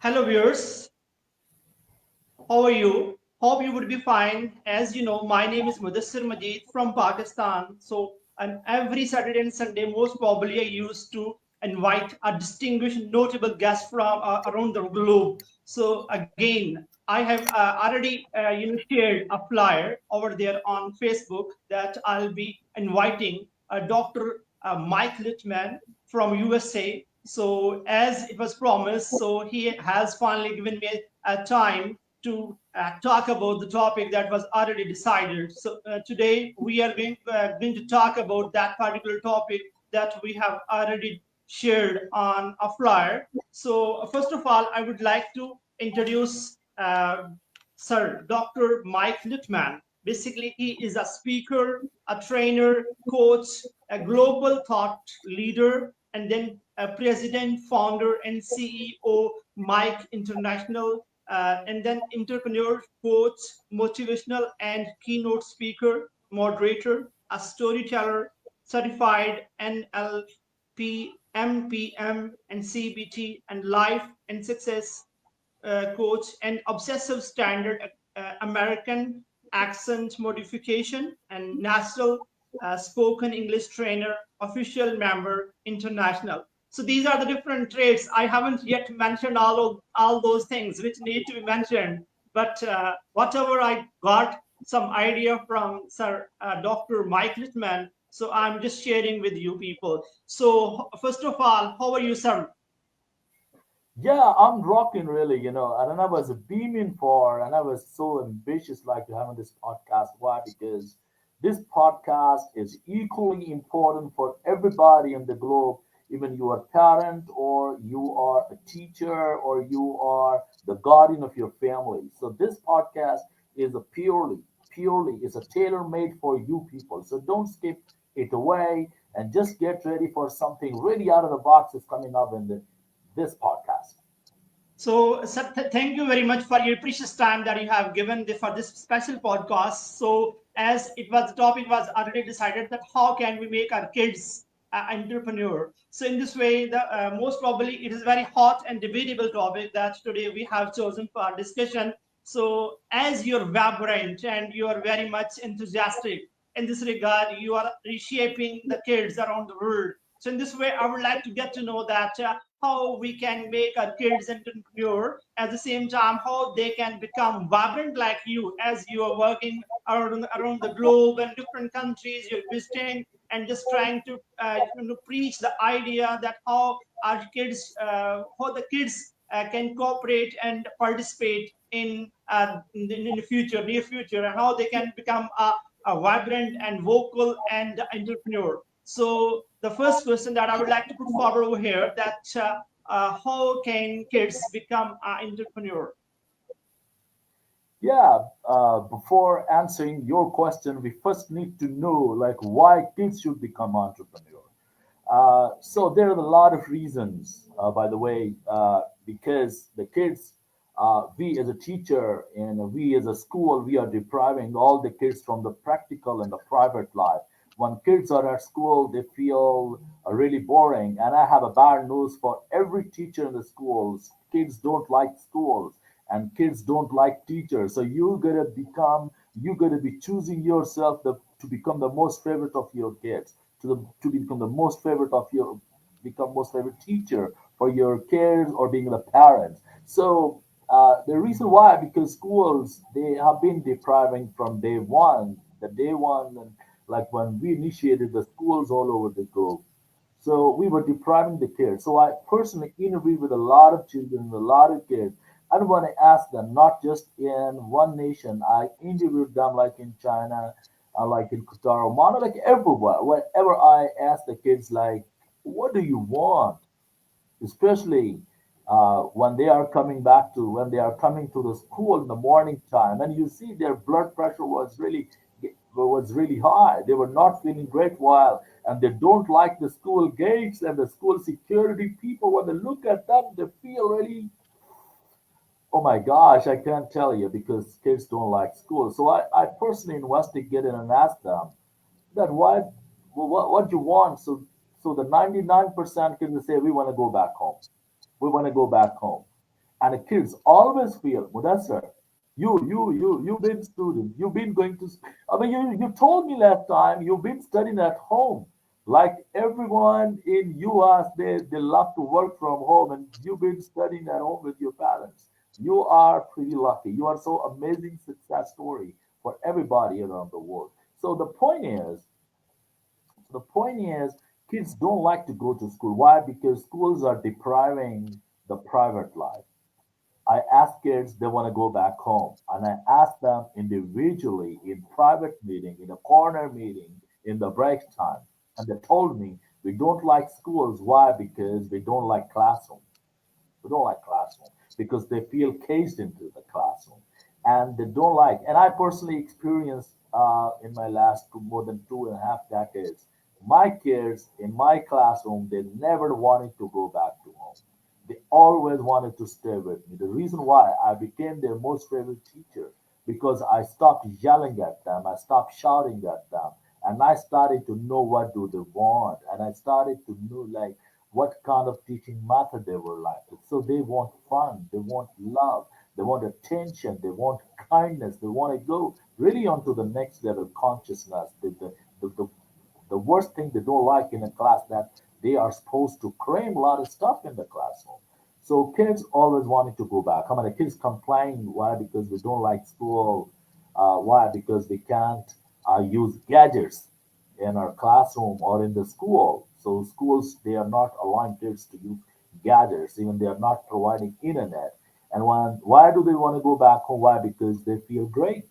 Hello, viewers. How are you? Hope you would be fine. As you know, my name is Mudassir Majid from Pakistan. And every Saturday and Sunday, most probably, I used to invite a distinguished, notable guest from around the globe. So, again, I have already shared a flyer over there on Facebook that I'll be inviting Dr. Mike Littman from USA. So, as it was promised, so he has finally given me a time to talk about the topic that was already decided. So today we are going to talk about that particular topic that we have already shared on a flyer. So first of all, I would like to introduce Sir Dr. Mike Littman. Basically, he is a speaker, a trainer, coach, a global thought leader, and then a president, founder, and CEO, Mike International, and then entrepreneur, coach, motivational and keynote speaker, moderator, a storyteller, certified NLP, MPM, and CBT, and life and success coach, and obsessive standard American accent modification, and national spoken English trainer, official member, international. So these are the different traits. I haven't yet mentioned all those things which need to be mentioned, but whatever I got some idea from Sir Dr. Mike Littman, so I'm just sharing with you people. So first of all, how are you, sir? Yeah, I'm rocking really, and I was beaming for, and I was so ambitious like to having this podcast. Why? Because this podcast is equally important for everybody in the globe, even you are a parent or you are a teacher or you are the guardian of your family. So this podcast is a purely is a tailor made for you people. So don't skip it away and just get ready for something really out of the box is coming up in this podcast. So, sir, thank you very much for your precious time that you have given for this special podcast. So, as it was the topic was already decided that how can we make our kids entrepreneur. So, in this way, the most probably it is very hot and debatable topic that today we have chosen for our discussion. So, as you're vibrant and you are very much enthusiastic in this regard, you are reshaping the kids around the world. So, in this way, I would like to get to know that. How we can make our kids entrepreneur at the same time how they can become vibrant like you as you are working around the globe and different countries you're visiting and just trying to preach the idea that how the kids can cooperate and participate in the future near future and how they can become a vibrant and vocal and entrepreneur. So the first question that I would like to put forward over here that how can kids become an entrepreneur? Yeah, before answering your question, we first need to know like why kids should become entrepreneur. So there are a lot of reasons, by the way, because the kids, we as a teacher and we as a school, we are depriving all the kids from the practical and the private life. When kids are at school, they feel really boring. And I have a bad news for every teacher in the schools. Kids don't like schools and kids don't like teachers. So you gotta be choosing yourself to become the most favorite of your kids to become the most favorite of your become most favorite teacher for your kids or being the parents. So the reason why because schools they have been depriving from day one, the day one, and like when we initiated the schools all over the globe. So we were depriving the kids. So I personally interviewed with a lot of children, a lot of kids. I want to ask them, not just in one nation. I interviewed them like in China, like in Qatar, Oman, like everywhere. Whenever I ask the kids, like, what do you want? Especially when they are coming back to when they are coming to the school in the morning time, and you see their blood pressure was really high. They were not feeling great while, and they don't like the school gates and the school security people. When they look at them, they feel really, oh my gosh, I can't tell you because kids don't like school. So I personally investigated and asked them that what you want. So the 99% kids say we want to go back home. We want to go back home. And the kids always feel, Mudassar, you've been student, you've been going to, I mean, you told me last time you've been studying at home. Like everyone in US, they love to work from home, and you've been studying at home with your parents. You are pretty lucky. You are so amazing success story for everybody around the world. So the point is, kids don't like to go to school. Why? Because schools are depriving the private life. I ask kids they want to go back home, and I ask them individually in private meeting, in a corner meeting, in the break time, and they told me we don't like schools. Why? Because we don't like classroom. We don't like classroom because they feel caged into the classroom, and they don't like. And I personally experienced in my last more than 2.5 decades, my kids in my classroom they never wanted to go back to home. They always wanted to stay with me. The reason why I became their most favorite teacher because I stopped yelling at them, I stopped shouting at them, and I started to know what do they want, and I started to know like what kind of teaching method they were like. So they want fun, they want love, they want attention, they want kindness, they want to go really onto the next level consciousness. The worst thing they don't like in a class that they are supposed to cram a lot of stuff in the classroom. So kids always wanted to go back. I mean, the kids complain why because they don't like school. Why because they can't use gadgets in our classroom or in the school. So schools they are not allowing kids to use gadgets. Even they are not providing internet. And why do they want to go back home? Why? Because they feel great.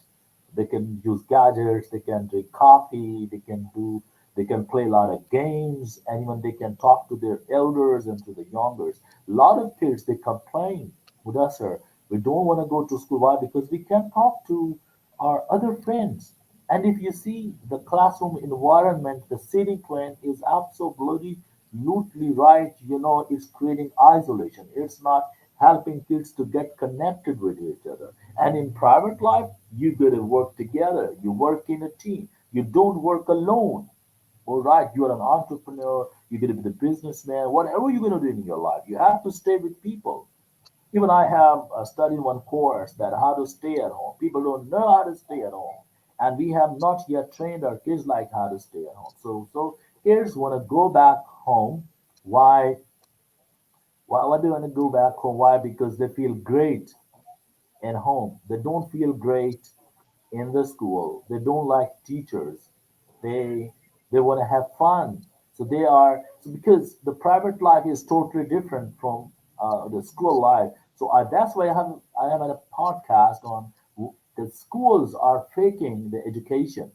They can use gadgets, they can drink coffee, they can play a lot of games, and even they can talk to their elders and to the youngers. A lot of kids they complain with us, sir. We don't want to go to school. Why? Because we can't talk to our other friends. And if you see the classroom environment, the sitting plan is absolutely right. It's creating isolation. It's not helping kids to get connected with each other. And in private life, you got to work together. You work in a team. You don't work alone. All right, you are an entrepreneur. You're going to be the businessman. Whatever you're going to do in your life, you have to stay with people. Even I have studied one course that how to stay at home. People don't know how to stay at home, and we have not yet trained our kids like how to stay at home. So kids want to go back home. Why? Why do they want to go back home? Why? Because they feel great at home. They don't feel great in the school. They don't like teachers. They they want to have fun. So because the private life is totally different from the school life. So that's why I have a podcast on the schools are faking the education.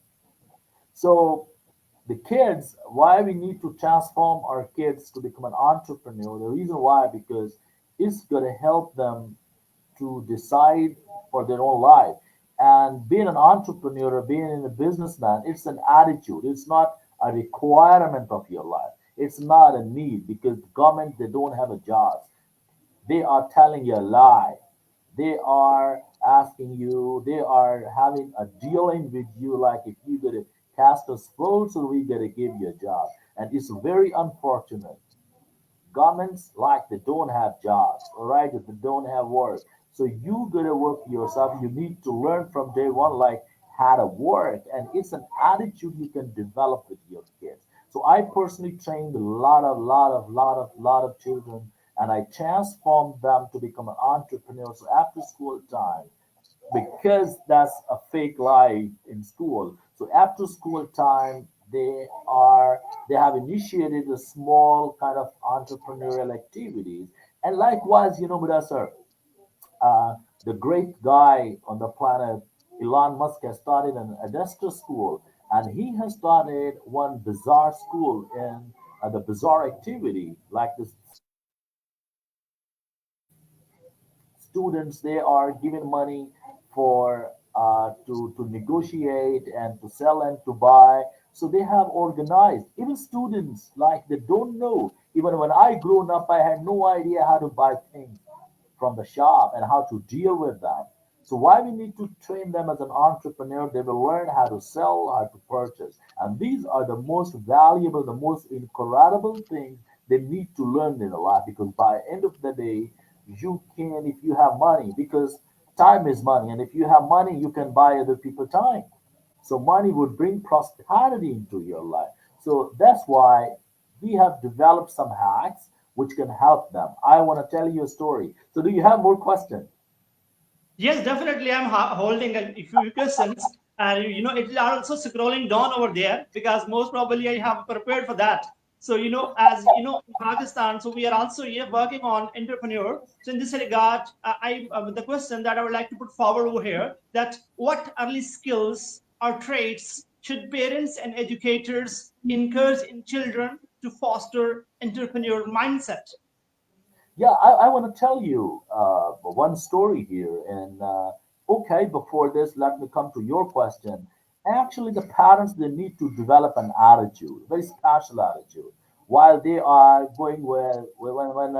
So the kids, why we need to transform our kids to become an entrepreneur. The reason why because it's gonna help them to decide for their own life. And being an entrepreneur or being a businessman, it's an attitude. It's not a requirement of your life. It's not a need because the government they don't have a job. They are telling you a lie. They are asking you. They are having a dealing with you like if you get to cast a spell, so we gotta give you a job. And it's very unfortunate governments like they don't have jobs, all right? They don't have work. So you gotta work yourself. You need to learn from day one, like how to work, and it's an attitude you can develop with your kids. So I personally trained a lot of children, and I transformed them to become an entrepreneur. So after school time, because that's a fake life in school. So after school time, they have initiated a small kind of entrepreneurial activities. And likewise, Mudasar, the great guy on the planet, Elon Musk, has started an Adestra school, and he has started one bizarre school in the bizarre activity, like the students they are given money for to negotiate and to sell and to buy. So they have organized even students like they don't know. Even when I grown up, I had no idea how to buy things from the shop and how to deal with them. So why we need to train them as an entrepreneur? They will learn how to sell, how to purchase, and these are the most valuable, the most incredible things they need to learn in a life. Because by end of the day, you can, if you have money, because time is money, and if you have money, you can buy other people time. So money would bring prosperity into your life. So that's why we have developed some hacks which can help them. I want to tell you a story. So do you have more questions? Yes, definitely. I'm holding a few questions, and it is also scrolling down over there because most probably I have prepared for that. So as you know, in Pakistan, so we are also here working on entrepreneur. So in this regard, the question that I would like to put forward over here, that what early skills or traits should parents and educators encourage in children to foster entrepreneur mindset? Yeah, I want to tell you one story here. And okay, before this, let me come to your question. Actually, the parents, they need to develop an attitude, very special attitude, while they are going where when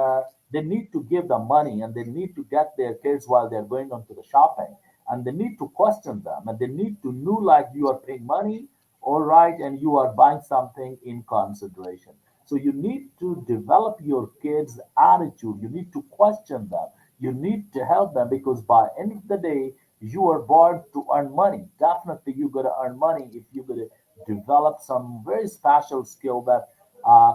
they need to give them money and they need to get their kids while they're going on to the shopping, and they need to question them and they need to know like you are paying money, all right, and you are buying something in consideration. So you need to develop your kids' attitude. You need to question them. You need to help them because by end of the day, you are born to earn money. Definitely, you gotta earn money if you gotta develop some very special skill that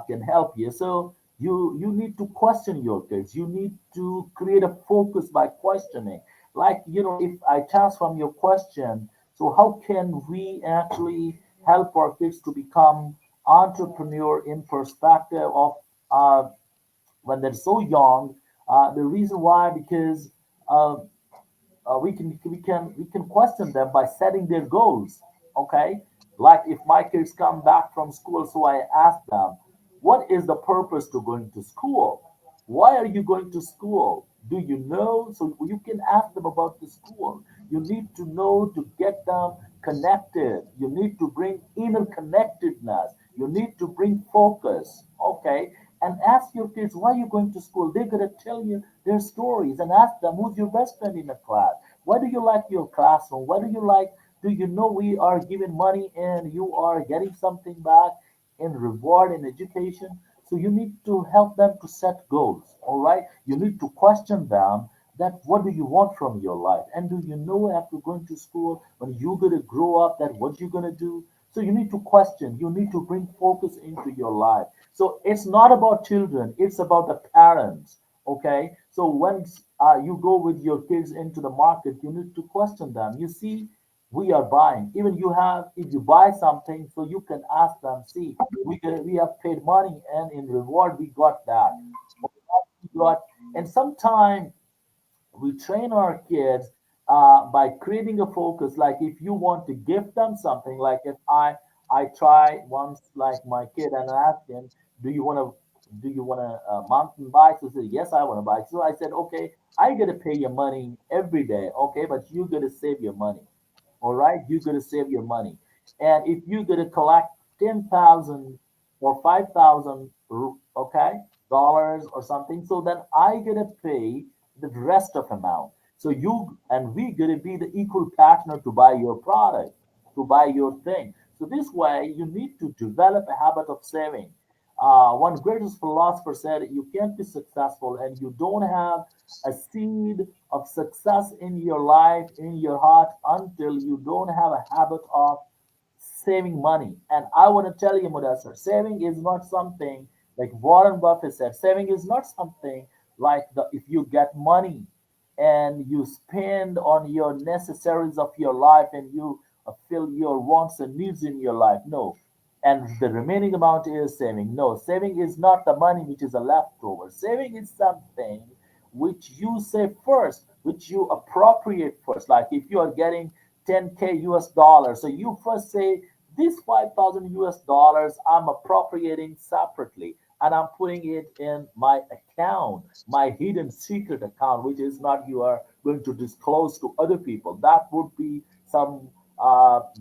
can help you. So you need to question your kids. You need to create a focus by questioning. Like if I transform your question, so how can we actually help our kids to become entrepreneur in perspective of uh, when they're so young. The reason why, because uh, we can question them by setting their goals. Okay, like if my kids come back from school, so I ask them, what is the purpose to going to school? Why are you going to school? Do you know? So you can ask them about the school. You need to know to get them connected. You need to bring inner connectedness. You need to bring focus. Okay, and ask your kids, why are you going to school? They're going to tell you their stories, and ask them, who's your best friend in the class? Why do you like your classroom? What do you like? Do you know we are giving money and you are getting something back in reward in education? So you need to help them to set goals. All right. You need to question them that what do you want from your life? And do you know after going to school, when you're going to grow up, that what you're going to do? So you need to question, you need to bring focus into your life. So it's not about children, it's about the parents. Okay. So once you go with your kids into the market, you need to question them. You see, we are buying. Even you have, if you buy something, so you can ask them, see, we have paid money and in reward we got that. We got, and sometimes we train our kids by creating a focus. Like if you want to gift them something, like if I try once like my kid and I asked him, do you want a mountain bike? So he said, yes, I want a bike. So I said, okay, I gotta pay your money every day, okay, but you gotta save your money. All right, you're gonna save your money. And if you're gonna collect 10,000 or 5,000, okay, dollars or something, so then I gonna pay the rest of amount. So you and we gonna be the equal partner to buy your product, to buy your thing. So this way, you need to develop a habit of saving. One greatest philosopher said, "You can't be successful and you don't have a seed of success in your life, in your heart, until you don't have a habit of saving money." And I want to tell you, Mudassar, saving is not something like Warren Buffett said. Saving is not something like if you get money and you spend on your necessaries of your life and you fill your wants and needs in your life. No. And the remaining amount is saving. No, saving is not the money which is a leftover. Saving is something which you save first, which you appropriate first. Like if you are getting 10K US dollars, so you first say, this 5,000 US dollars I'm appropriating separately and I'm putting it in my account, my hidden secret account, which is not you are going to disclose to other people. That would be some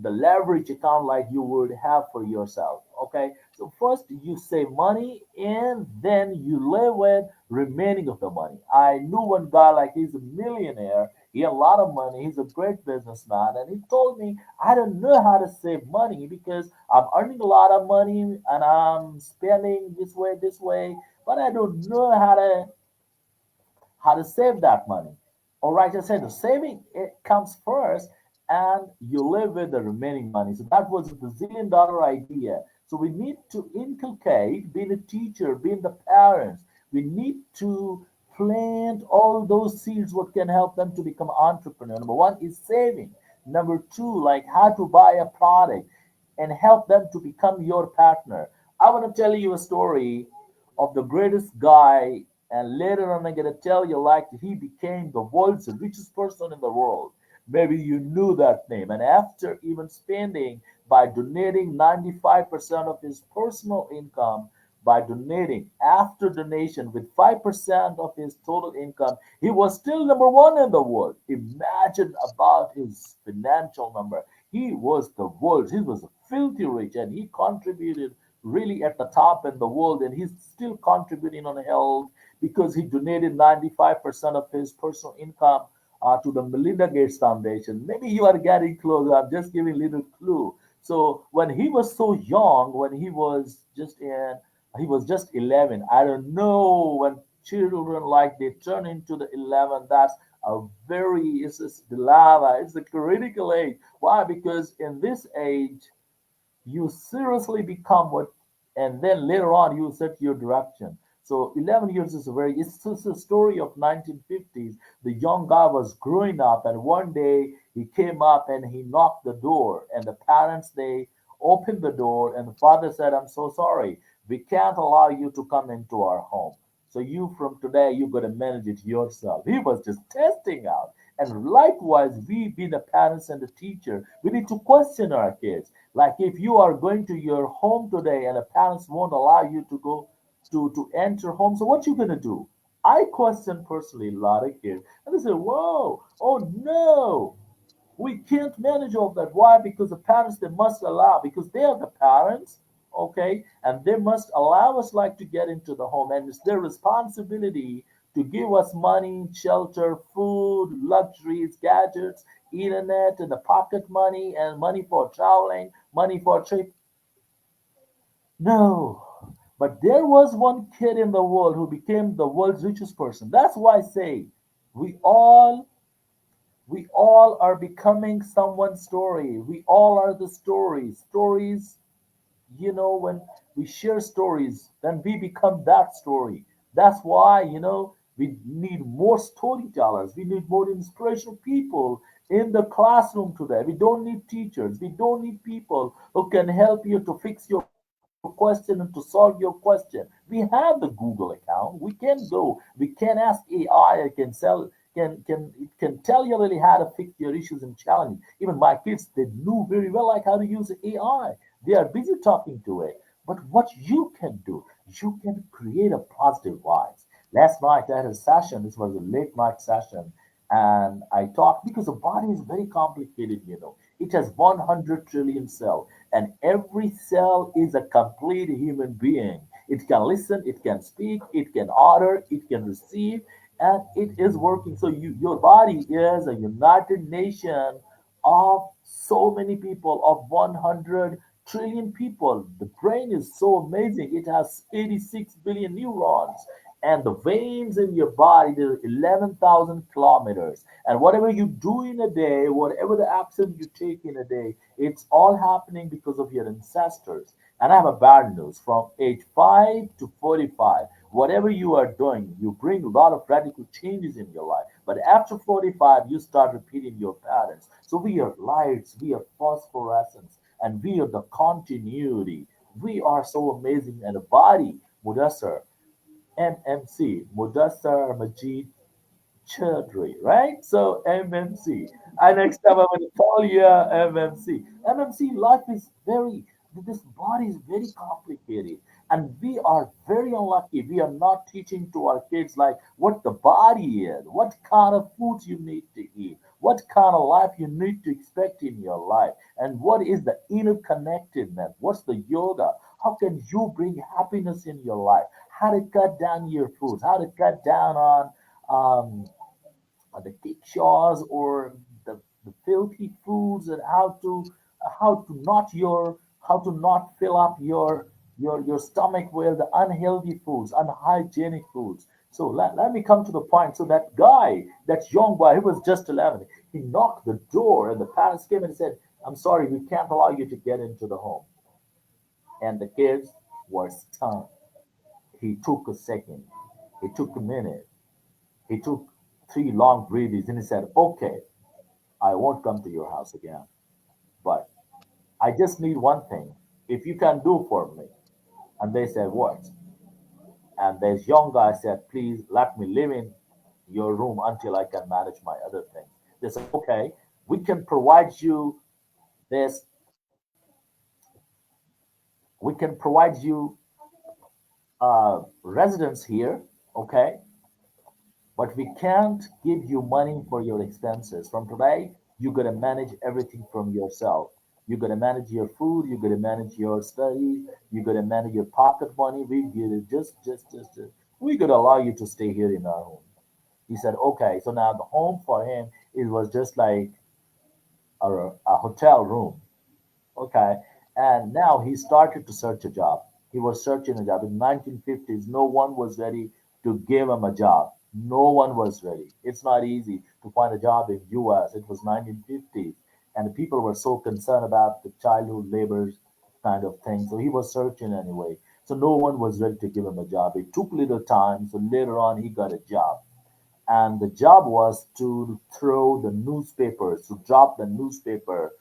the leverage account like you would have for yourself. Okay, so first you save money and then you live with remaining of the money. I knew one guy like he's a millionaire. He had a lot of money. He's a great businessman, and he told me, I don't know how to save money because I'm earning a lot of money and I'm spending this way, but I don't know how to save that money. All right, I said the saving it comes first, and you live with the remaining money. So that was the zillion-dollar idea. So we need to inculcate, being a teacher, being the parents, we need to plant all those seeds what can help them to become entrepreneur. Number one is saving. Number two, like how to buy a product and help them to become your partner. I want to tell you a story of the greatest guy, and later on I'm gonna tell you like he became the world's richest person in the world. Maybe you knew that name. And after even spending by donating 95% of his personal income, by donating after donation with 5% of his total income, he was still number one in the world. Imagine about his financial number. He was the world, he was filthy rich, and he contributed really at the top in the world, and he's still contributing on health because he donated 95% of his personal income to the Melinda Gates Foundation. Maybe you are getting close. I'm just giving a little clue. So when he was so young, when he was just 11. I don't know when children like they turn into the 11. That's a very it's a dilemma. It's a critical age. Why? Because in this age, you seriously become what, and then later on you set your direction. So 11 years is a very, it's just a story of 1950s. The young guy was growing up, and one day he came up and he knocked the door, and the parents, they opened the door, and the father said, I'm so sorry, we can't allow you to come into our home, so you from today you got to manage it yourself. He was just testing out. And likewise, we being the parents and the teacher, we need to question our kids. Like if you are going to your home today and the parents won't allow you to go to enter home, so what you gonna do? I question personally a lot of kids, and they say, "Whoa, oh no, we can't manage all that." Why? Because the parents they must allow, because they are the parents, okay, and they must allow us like to get into the home, and it's their responsibility to give us money, shelter, food, luxuries, gadgets, internet, and the pocket money, and money for traveling, money for trip. No. But there was one kid in the world who became the world's richest person. That's why I say we all we all are becoming someone's story. We all are the stories. Stories, when we share stories, then we become that story. That's why, we need more storytellers. We need more inspirational people in the classroom today. We don't need teachers. We don't need people who can help you to fix your question and to solve your question. We have the Google account. We can go. We can ask AI. I can sell. It can tell you really how to fix your issues and challenges. Even my kids, they knew very well like how to use AI. They are busy talking to it. But what you can do, you can create a positive vibes. Last night I had a session. This was a late night session, and I talked because the body is very complicated. It has 100 trillion cells, and every cell is a complete human being. It can listen, it can speak, it can order, it can receive, and it is working. So your body is a united nation of so many people, of 100 trillion people. The brain is so amazing. It has 86 billion neurons. And the veins in your body, they're 11,000 kilometers. And whatever you do in a day, whatever the action you take in a day, it's all happening because of your ancestors. And I have a bad news. From age 5 to 45, whatever you are doing, you bring a lot of radical changes in your life. But after 45, you start repeating your patterns. So we are lights, we are phosphorescence, and we are the continuity. We are so amazing. And the body, Mudassar, MMC, Mudassar Majid Chaudhry, right? So MMC. And next time I'm going to call you MMC. MMC, life is this body is very complicated. And we are very unlucky. We are not teaching to our kids like what the body is, what kind of foods you need to eat, what kind of life you need to expect in your life, and what is the interconnectedness, what's the yoga, how can you bring happiness in your life, how to cut down your foods, how to cut down on um, the kickshaws or the filthy foods, and how to not fill up your stomach with the unhealthy foods, unhygienic foods. So let me come to the point. So that guy, that young boy, he was just 11. He knocked the door, and the parents came and said, "I'm sorry, we can't allow you to get into the home." And the kids were stunned. He took a second. He took a minute. He took three long breaths, and he said, "Okay, I won't come to your house again. But I just need one thing. If you can do for me." And they said, "What?" And this young guy said, "Please let me live in your room until I can manage my other things." They said, "Okay, we can provide you this, we can provide you residence here, okay, but we can't give you money for your expenses. From today, you got to manage everything from yourself. You got to manage your food. You got to manage your studies. You got to manage your pocket money. We get it. We got to allow you to stay here in our home." He said, "Okay." So now the home for him, it was just like a hotel room. Okay. And now he started to search a job. He was searching a job. In 1950s, no one was ready to give him a job. No one was ready. It's not easy to find a job in US. It was 1950s. And the people were so concerned about the childhood labor kind of thing. So he was searching anyway. So no one was ready to give him a job. It took little time. So later on, he got a job, and the job was to throw the newspapers, to drop the newspaper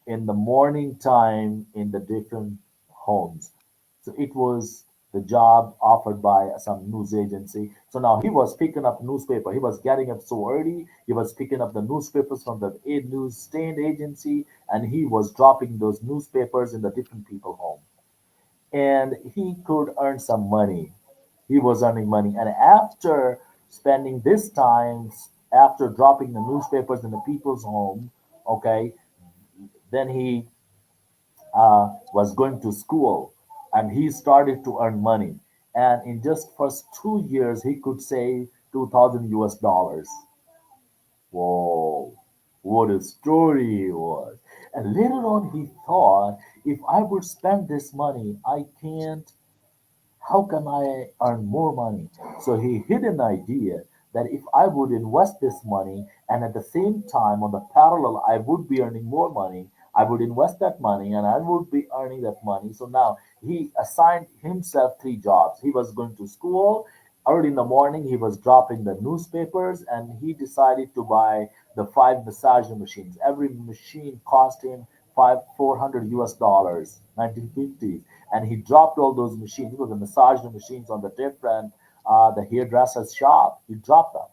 in the morning time in the different homes. So it was the job offered by some news agency. So now he was picking up newspaper. He was getting up so early. He was picking up the newspapers from the news stand agency, and he was dropping those newspapers in the different people home, and he could earn some money. He was earning money. And after spending this time, after dropping the newspapers in the people's home, okay, then he was going to school, and he started to earn money. And in just first 2 years, he could save 2,000 US dollars. Whoa, what a story it was. And later on, he thought, if I would spend this money, I can't how can I earn more money? So he hid an idea that if I would invest this money and at the same time, on the parallel, I would be earning more money, I would invest that money and I would be earning that money. So now he assigned himself three jobs. He was going to school. Early in the morning, he was dropping the newspapers, and he decided to buy the five massage machines. Every machine cost him 400 US dollars, 1950s, and he dropped all those machines. It was the massage machines on the different the hairdresser's shop. He dropped them.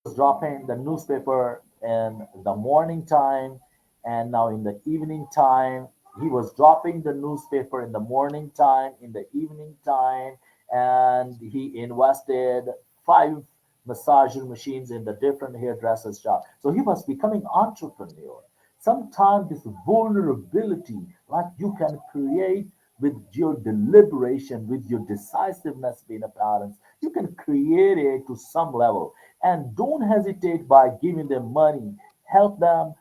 So he was dropping the newspaper in the morning time, and now in the evening time, he was dropping the newspaper in the morning time, in the evening time, and he invested five massage machines in the different hairdressers shop. So he was becoming entrepreneur. Sometimes this vulnerability, like you can create with your deliberation, with your decisiveness being a parent, you can create it to some level. And don't hesitate by giving them money. Help them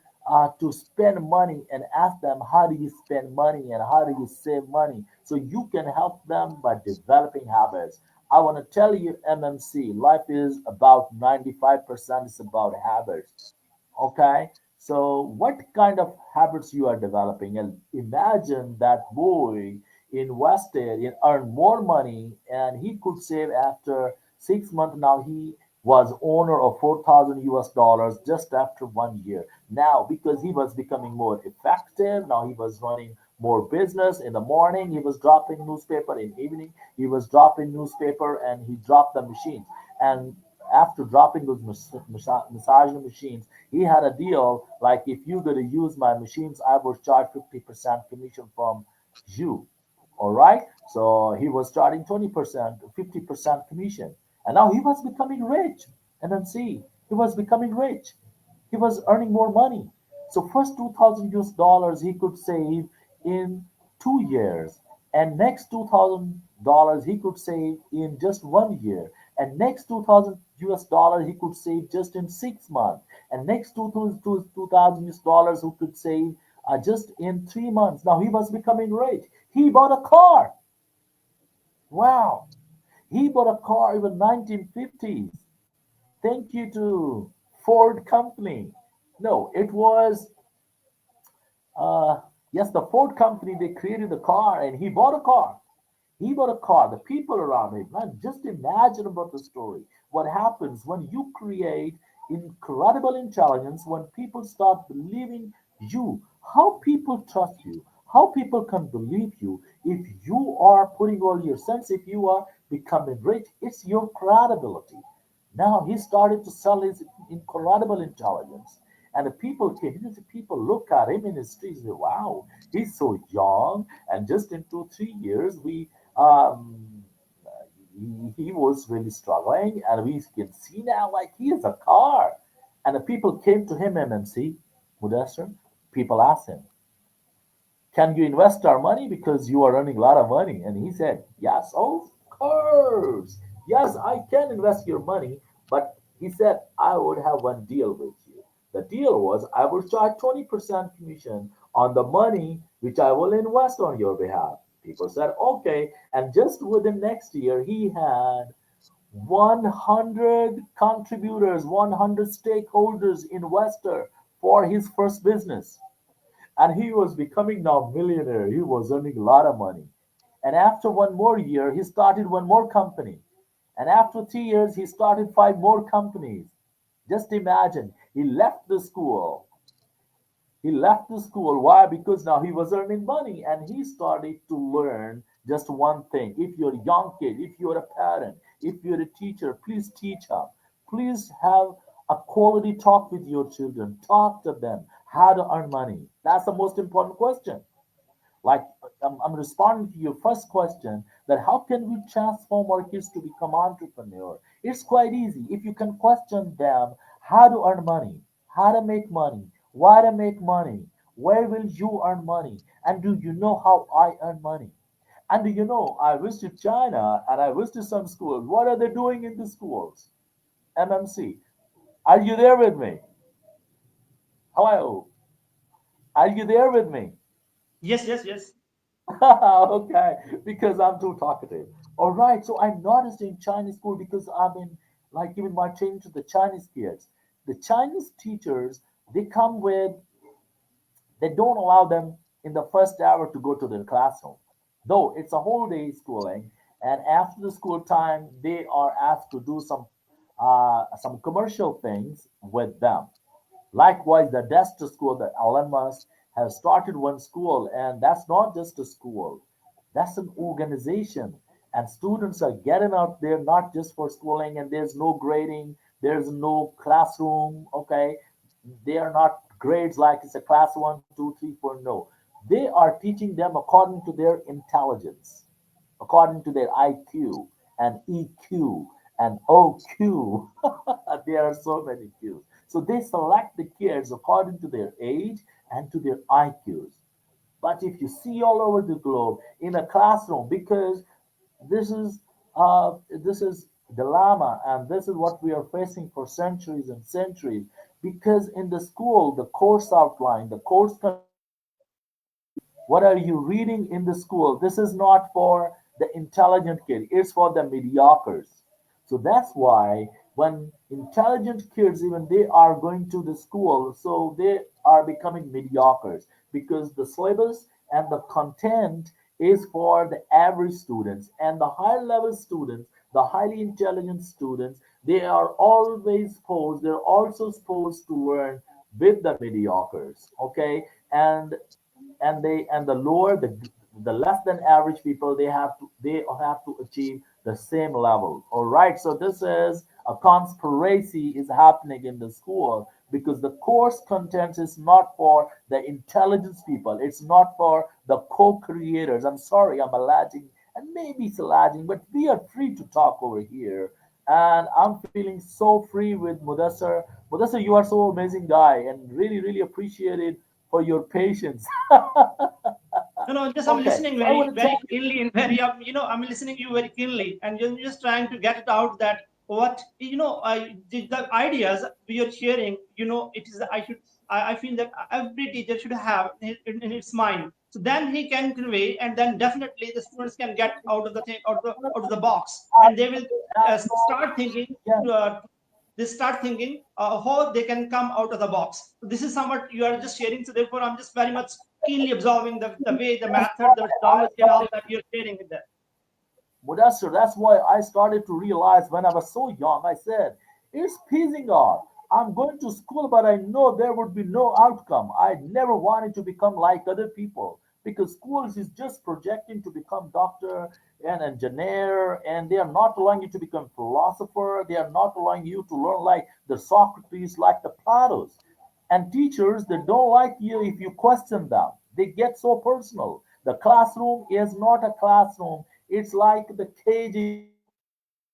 to spend money and ask them, how do you spend money and how do you save money? So you can help them by developing habits. I want to tell you, MMC, life is about 95% is about habits. Okay, so what kind of habits you are developing? And imagine that boy invested in earn more money, and he could save after 6 months. Now he was owner of 4,000 US dollars just after 1 year. Now because he was becoming more effective, now he was running more business. In the morning he was dropping newspaper, in evening he was dropping newspaper, and he dropped the machines. And after dropping those massage machines, he had a deal like, if you're going to use my machines, I will charge 50% commission from you. All right. So he was charging 20%, 50% commission. And now he was becoming rich. And then see, he was becoming rich. He was earning more money. So first 2,000 US dollars he could save in 2 years. And next $2,000 he could save in just 1 year. And next 2,000 US dollar he could save just in 6 months, and next 2,000 US dollars who could save just in 3 months. Now he was becoming rich. He bought a car. Wow. He bought a car even 1950s. Thank you to Ford Company. No, it was uh, yes, the Ford Company. They created the car, and he bought a car. He bought a car. The people around him. Now, just imagine about the story. What happens when you create incredible intelligence? When people start believing you, how people trust you, how people can believe you if you are putting all your sense, if you are becoming rich. It's your credibility. Now he started to sell his incredible intelligence. And the people came, the people look at him in his streets, say, wow, he's so young. And just in 2, 3 years, he was really struggling. And we can see now, like, he has a car. And the people came to him, MMC, Mudassar. People asked him, can you invest our money because you are earning a lot of money? And he said, yes, of course. Yes, I can invest your money. But he said, I would have one deal with you. The deal was I will charge 20% commission on the money which I will invest on your behalf. People said, okay. And just within next year, he had 100 contributors, 100 stakeholders, investor for his first business, and he was becoming now millionaire. He was earning a lot of money. And after one more year, he started one more company. And after 3 years, he started five more companies. Just imagine, he left the school. He left the school. Why? Because now he was earning money and he started to learn just one thing. If you're a young kid, if you're a parent, if you're a teacher, please teach them. Please have a quality talk with your children. Talk to them how to earn money. That's the most important question. Like, I'm responding to your first question, that how can we transform our kids to become entrepreneur? It's quite easy. If you can question them how to earn money, how to make money, why to make money, where will you earn money, and do you know how I earn money? And do you know, I visited China and I visited some schools. What are they doing in the schools? MMC. Are you there with me? Hello? Are you there with me? Yes, yes, yes. Okay, because I'm too talkative. All right, so I noticed in Chinese school because I've been like giving my training to the Chinese kids. The Chinese teachers, they come with, they don't allow them in the first hour to go to their classroom. Though it's a whole day schooling, and after the school time, they are asked to do some commercial things with them. Likewise, the Desta School, the Elon Musk has started one school, and that's not just a school, that's an organization. And students are getting out there not just for schooling, and there's no grading, there's no classroom, okay? They are not grades like it's a class one, two, three, four. No. They are teaching them according to their intelligence, according to their IQ and EQ and OQ. There are so many Qs. So they select the kids according to their age and to their IQs. But if you see all over the globe in a classroom, because this is this is dilemma, and this is what we are facing for centuries and centuries. Because in the school, the course outline, the course content, what are you reading in the school? This is not for the intelligent kid, it's for the mediocres. So that's why when intelligent kids, even they are going to the school, so they are becoming mediocres because the syllabus and the content is for the average students, and the higher level students, the highly intelligent students, they are always supposed, they're also supposed to learn with the mediocres, okay? And the lower, the less than average people, they have to achieve the same level. All right, so this is a conspiracy is happening in the school because the course content is not for the intelligence people, it's not for the co-creators. I'm sorry, I'm alleging, and maybe it's alleging, but we are free to talk over here. And I'm feeling so free with Mudassar. Mudassar, you are so amazing guy, and really really appreciated for your patience. No, no, just I'm Okay, listening so I very, want to tell very you. keenly and very, I'm listening to you very keenly, and you're just trying to get it out that what the ideas we are sharing, it is I feel that every teacher should have in its mind, so then he can convey, and then definitely the students can get out of the thing, out of the box, and they will And start thinking, yeah, uh, they start thinking how they can come out of the box. So this is somewhat you are just sharing, so therefore I'm just very much keenly absorbing the way, the that's method, why the I methodology, and all started. that you're sharing with that. Modesta, that's why I started to realize when I was so young. I said, it's piecing off. I'm going to school, but I know there would be no outcome. I never wanted to become like other people because schools is just projecting to become doctor and engineer, and they are not allowing you to become philosopher. They are not allowing you to learn like the Socrates, like the Platos. And teachers, they don't like you if you question them. They get so personal. The classroom is not a classroom. It's like the cage in the house.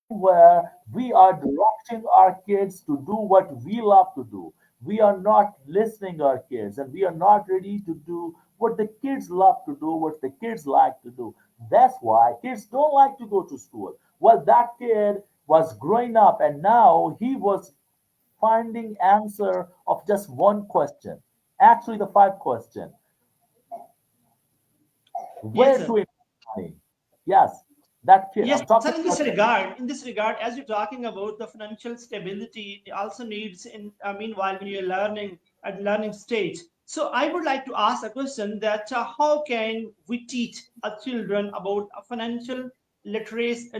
The room where we are directing our kids to do what we love to do. We are not listening to our kids and we are not ready to do what the kids love to do, what the kids like to do. That's why kids don't like to go to school. Well, that kid was growing up and now he was finding answer of just one question. Actually, the five question. Yes, Where sir. to invest money? Yes, that kid. Yes, I'm sir. talking about that. In this regard, as you're talking about the financial stability, it also needs in meanwhile when you're learning at learning stage. So I would like to ask a question that how can we teach our children about a financial literacy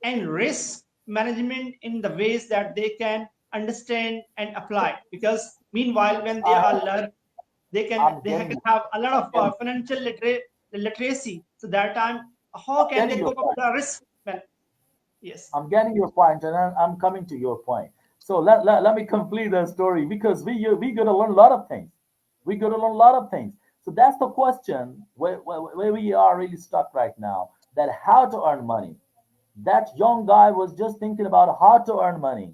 and risk management in the ways that they can understand and apply? Because meanwhile, when they I, are learning, I'm they getting can you. have a lot I'm of getting, literacy. So that time, how I'm can getting they your cope up with point. the risk? Yes. I'm getting your point, and I'm coming to your point. So let me complete the story because we gotta learn a lot of things. We gotta learn a lot of things. So that's the question where we are really stuck right now. That how to earn money. That young guy was just thinking about how to earn money.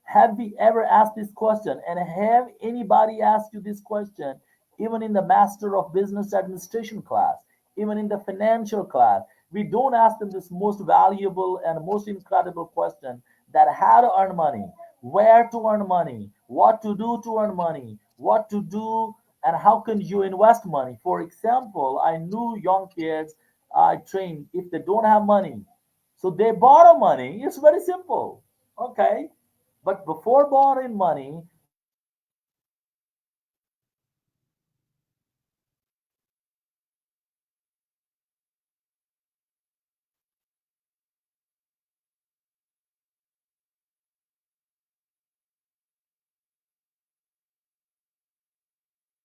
Have we ever asked this question? And have anybody asked you this question, even in the Master of Business Administration class, even in the financial class? We don't ask them this most valuable and most incredible question that how to earn money, where to earn money, what to do to earn money, what to do, and how can you invest money. For example, I knew young kids I trained if they don't have money, so they borrow money. It's very simple. Okay. But before borrowing money, they have to understand how to invest money. How to invest money.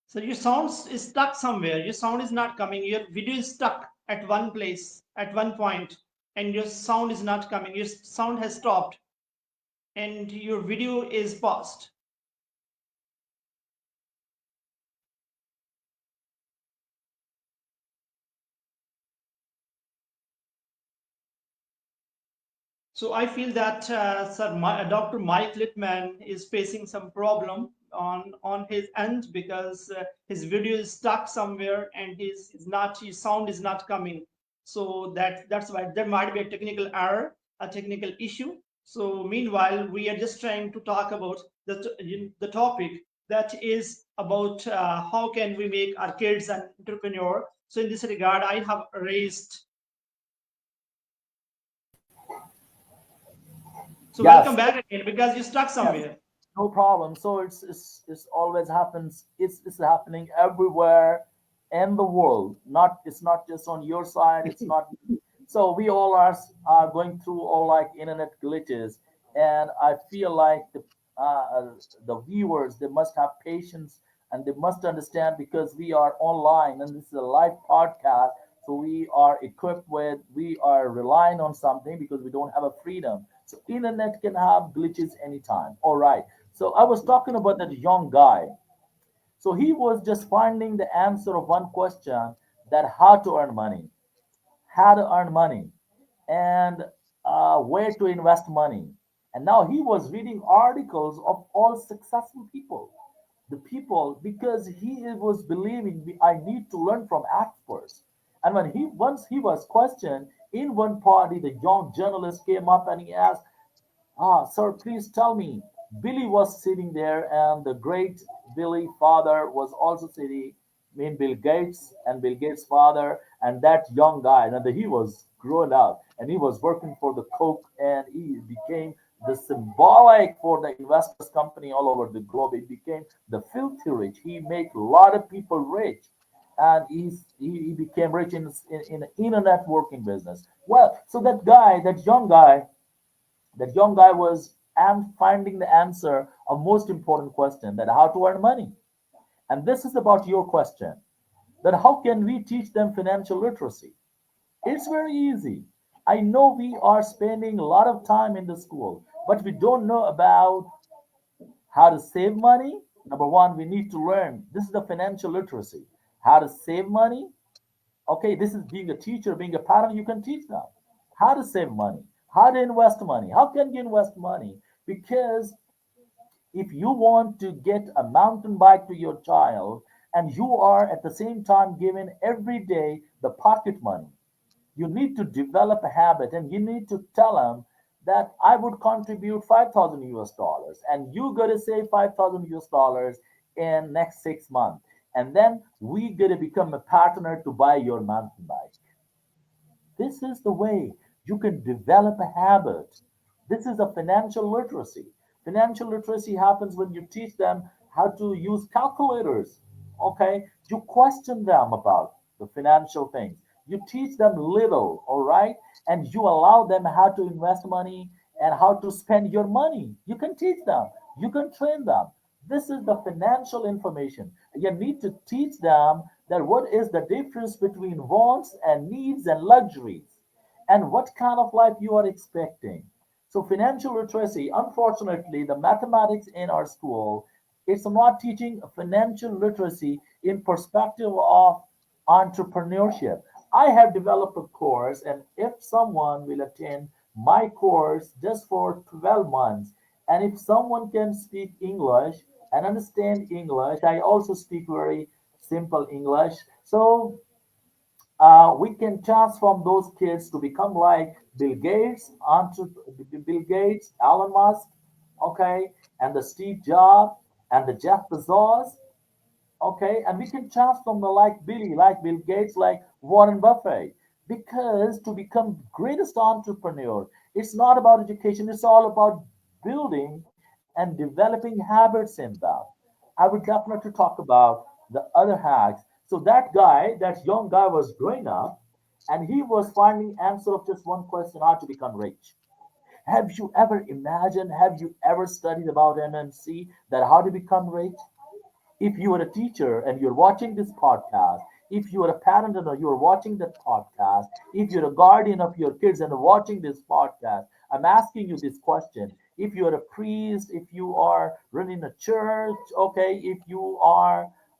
So your sound is stuck somewhere. Your sound is not coming. Your video is stuck at one place, at one point, and your sound is not coming. Your sound has stopped, and your video is paused. So I feel that Dr. Mike Littman is facing some problem on his end because his video is stuck somewhere and his sound is not coming. So that's why there might be a technical error, a technical issue. So meanwhile, we are just trying to talk about the topic that is about how can we make our kids an entrepreneur. So in this regard, I have raised. So welcome yes, back again because you stuck yes, somewhere. no problem. So it's always happens. It's happening everywhere in the world. Not it's not just on your side. It's not. So we all are going through all like internet glitches, and I feel like the viewers they must have patience and they must understand because we are online and this is a live podcast. So we are equipped with we are relying on something because we don't have a freedom. So internet can have glitches anytime. All right. So I was talking about that young guy. So he was just finding the answer of one question that how to earn money, how to earn money, and where to invest money. And now he was reading articles of all successful people. The people, because he was believing I need to learn from experts. And when he once he was questioned, In one party, the young journalist came up and he asked, sir, please tell me. Billy was sitting there, and the great Billy father was also sitting. I mean, Bill Gates and Bill Gates' father, and that young guy. And he was grown up, and he was working for the Coke, and he became the symbolic for the investors company all over the globe. He became the filthy rich. He made a lot of people rich, and he became rich in internet working business. Well, so that guy, that young guy was finding the answer of most important question, that how to earn money. And this is about your question, that how can we teach them financial literacy? It's very easy. I know we are spending a lot of time in the school, but we don't know about how to save money. Number one, we need to learn, this is the financial literacy, how to save money. Okay, this is being a teacher, being a parent, you can teach them how to save money, how to invest money. How can you invest money? Because if you want to get a mountain bike to your child and you are at the same time giving every day the pocket money, you need to develop a habit and you need to tell them that I would contribute 5,000 US dollars and you got to save 5,000 US dollars in next 6 months. And then we got to become a partner to buy your mountain bike. This is the way you can develop a habit. This is a financial literacy. Financial literacy happens when you teach them how to use calculators. Okay? You question them about the financial things. You teach them little, all right? And you allow them how to invest money and how to spend your money. You can teach them, you can train them. This is the financial information. You need to teach them that what is the difference between wants and needs and luxuries and what kind of life you are expecting. So financial literacy, unfortunately, the mathematics in our school, it's not teaching financial literacy in perspective of entrepreneurship. I have developed a course, and if someone will attend my course just for 12 months, and if someone can speak English and understand English, I also speak very simple English. So we can transform those kids to become like Bill Gates, Elon Musk, okay, and the Steve Jobs and the Jeff Bezos, okay, and we can transform them like Billy, like Bill Gates, like Warren Buffett. Because to become greatest entrepreneur, it's not about education, it's all about building and developing habits in them. I would definitely talk about the other hacks. So that guy, that young guy was growing up and he was finding answer of just one question, how to become rich. Have you ever imagined, have you ever studied about MMC, that how to become rich? If you are a teacher and you're watching this podcast, if you are a parent and you're watching that podcast, if you're a guardian of your kids and watching this podcast, I'm asking you this question. If you're a priest, if you are running a church, okay,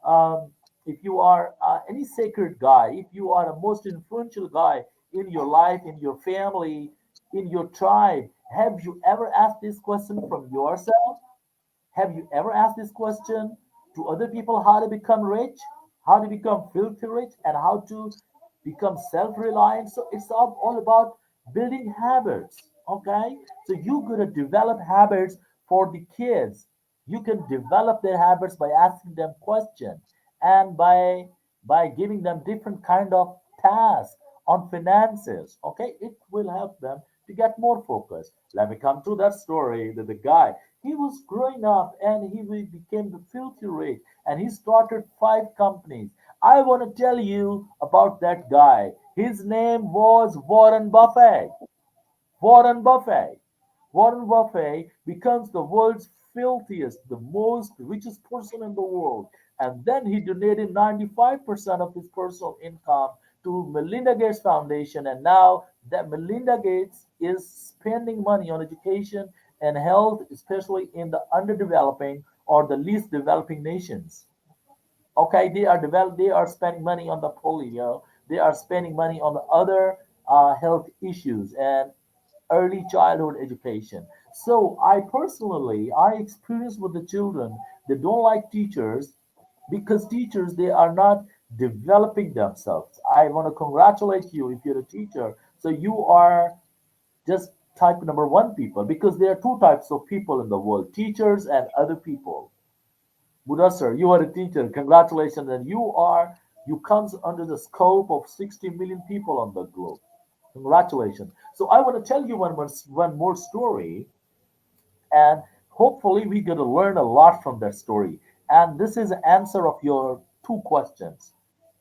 um, if you are any sacred guy, if you are a most influential guy in your life, in your family, in your tribe, have you ever asked this question from yourself? Have you ever asked this question to other people, how to become rich, how to become filthy rich, and how to become self reliant? So it's all about building habits. Okay? So you're going to develop habits for the kids. You can develop their habits by asking them questions and by giving them different kind of tasks on finances. Okay? It will help them to get more focused. Let me come to that story that the guy, he was growing up and became the filthy rich and he started 5 companies. I want to tell you about that guy. His name was Warren Buffett. Warren Buffett. Warren Buffett becomes the world's filthiest, the most richest person in the world. And then he donated 95% of his personal income to Melinda Gates Foundation. And now that Melinda Gates is spending money on education and health, especially in the underdeveloping or the least developing nations. Okay, they are spending money on the polio, they are spending money on the other health issues and early childhood education. So I experience with the children, they don't like teachers because teachers, they are not developing themselves. I want to congratulate you if you're a teacher. So you are just type number one people because there are two types of people in the world, teachers and other people. Mudassar, you are a teacher. Congratulations. And you comes under the scope of 60 million people on the globe. Congratulations. So I want to tell you one more story, and hopefully we're going to learn a lot from that story. And this is the answer of your two questions.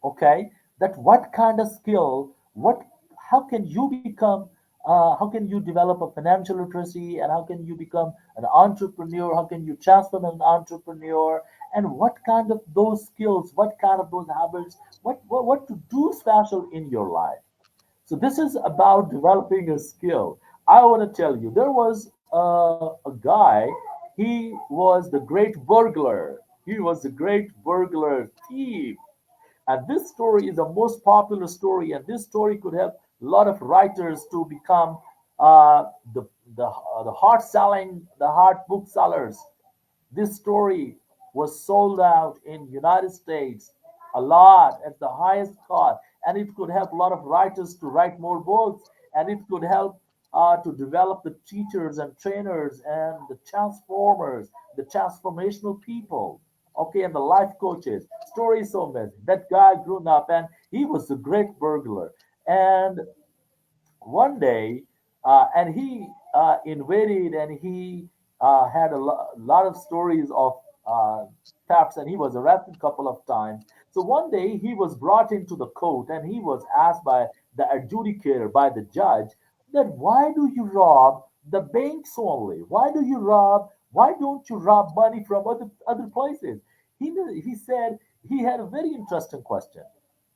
Okay? That what kind of skill, how can you become, how can you develop a financial literacy, and how can you become an entrepreneur? How can you transform an entrepreneur? And what kind of those skills, what kind of those habits, what to do special in your life? So this is about developing a skill. I want to tell you, there was a guy. He was the great burglar. He was the great burglar thief. And this story is the most popular story. And this story could help a lot of writers to become uh, the the hard booksellers. This story was sold out in United States a lot at the highest cost, and it could help a lot of writers to write more books, and it could help to develop the teachers and trainers and the transformers, the transformational people, okay, and the life coaches. Story is so amazing. That guy grew up, and he was a great burglar, and one day, and he invaded, and he had lot of stories of uh, thefts, and he was arrested a couple of times. So one day he was brought into the court, and he was asked by the adjudicator, by the judge, that why do you rob the banks only? Why do you rob? Why don't you rob money from other places? He said he had a very interesting question.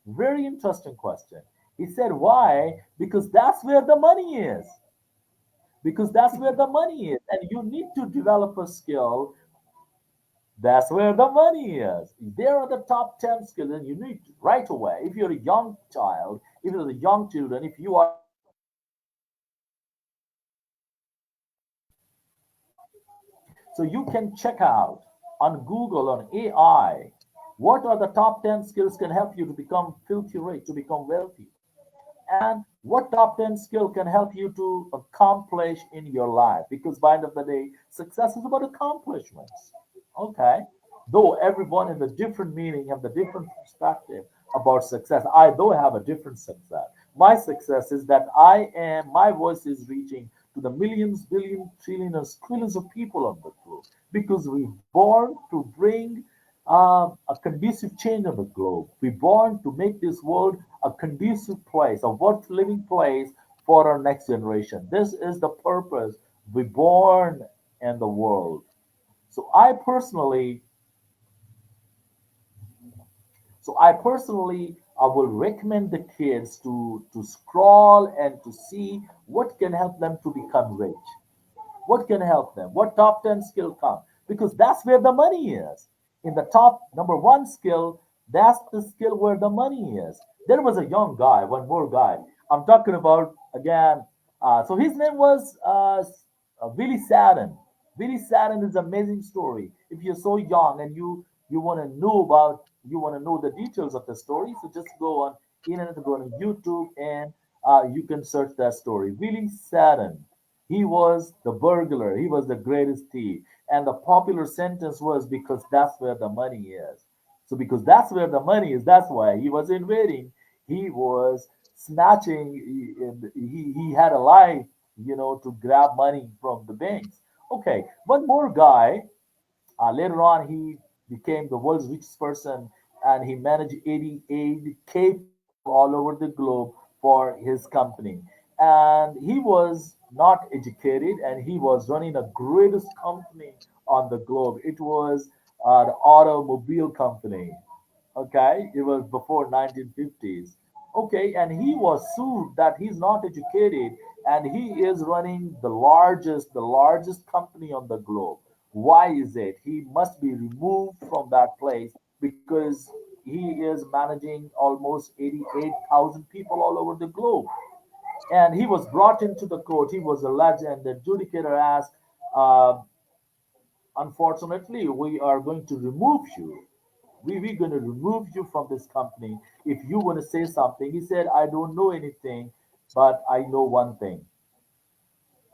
Very interesting question. He said, why? Because that's where the money is. Because that's where the money is. And you need to develop a skill. That's where the money is. There are the top 10 skills, and you need to, right away. If you're a young child, if you're the young children, if you are a teenager, if you are a so you can check out on Google, on AI, what are the top 10 skills can help you to become filthy rich, to become wealthy. And what top 10 skill can help you to accomplish in your life, because by the end of the day success is about accomplishments. Okay, though everyone has a different meaning, have the different perspective about success. I though have a different success. My success is that my voice is reaching to the millions, billions, trillions of people on the globe, because we're born to bring a conducive change on the globe. We're born to make this world a conducive place, a worth living place for our next generation. This is the purpose. We're born in the world. So I will recommend the kids to scroll and to see what can help them to become rich. What can help them? What top 10 skill come? Because that's where the money is. In the top number one skill, that's the skill where the money is. There was a young guy, one more guy. I'm talking about again. So his name was Willie Sadden. Willie Sadden is an amazing story. If you're so young and you want to know you want to know the details of the story, so just go on internet, go on YouTube, and you can search that story. Willie Sadden, he was the burglar. He was the greatest thief. And the popular sentence was because that's where the money is. So because that's where the money is, that's why he was invading. He was snatching. He had a life, to grab money from the banks. Okay, one more guy. Later on, he became the world's richest person, and he managed 88K people all over the globe for his company. And he was not educated, and he was running the greatest company on the globe. It was the automobile company. Okay, it was before 1950s. Okay, and he was sued that he's not educated, and he is running the largest company on the globe. Why is it? He must be removed from that place because he is managing almost 88,000 people all over the globe. And he was brought into the court. He was alleged, and the adjudicator asked, uh, unfortunately, we are going to remove you. We're going to remove you from this company if you want to say something. He said, I don't know anything. but I know one thing.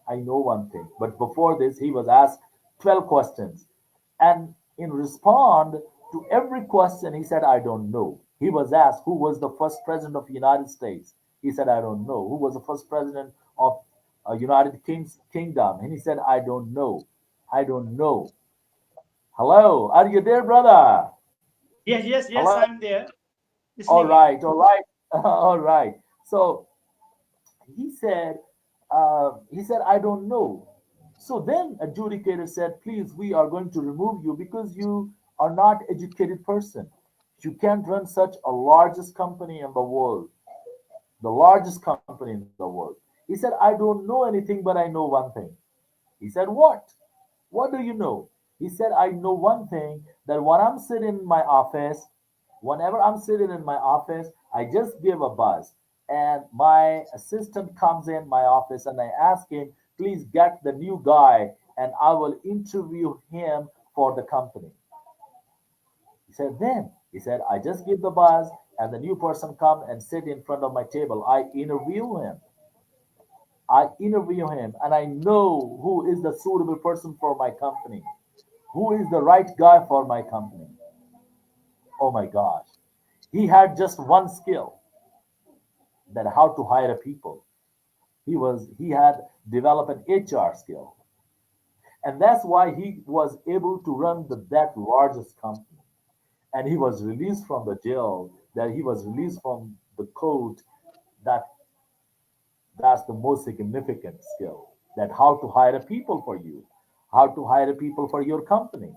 I know one thing. But before this, he was asked 12 questions. And in respond to every question, he said, I don't know. He was asked, who was the first president of the United States? He said, I don't know. Who was the first president of United Kingdom? And he said, I don't know. I don't know. Hello, are you there, brother? Yes, yes, yes, Hello? I'm there All listening you. right, all right, all right. So he said, I don't know. So then adjudicator said, please, we are going to remove you because you are not educated person. You can't run such a largest company in the world, the largest company in the world. He said, I don't know anything, but I know one thing. He said, what? What do you know? He said, I know one thing that when I'm sitting in my office, whenever I'm sitting in my office, I just give a buzz. And my assistant comes in my office and I ask him, please get the new guy and I will interview him for the company. He said, I just give the buzz and the new person come and sit in front of my table. I interview him and I know who is the suitable person for my company, who is the right guy for my company. Oh my gosh. He had just one skill, that how to hire people. He had developed an HR skill. And that's why he was able to run that largest company. And he was released from the jail, that he was released from the court, that that's the most significant skill. That how to hire people for you, how to hire people for your company.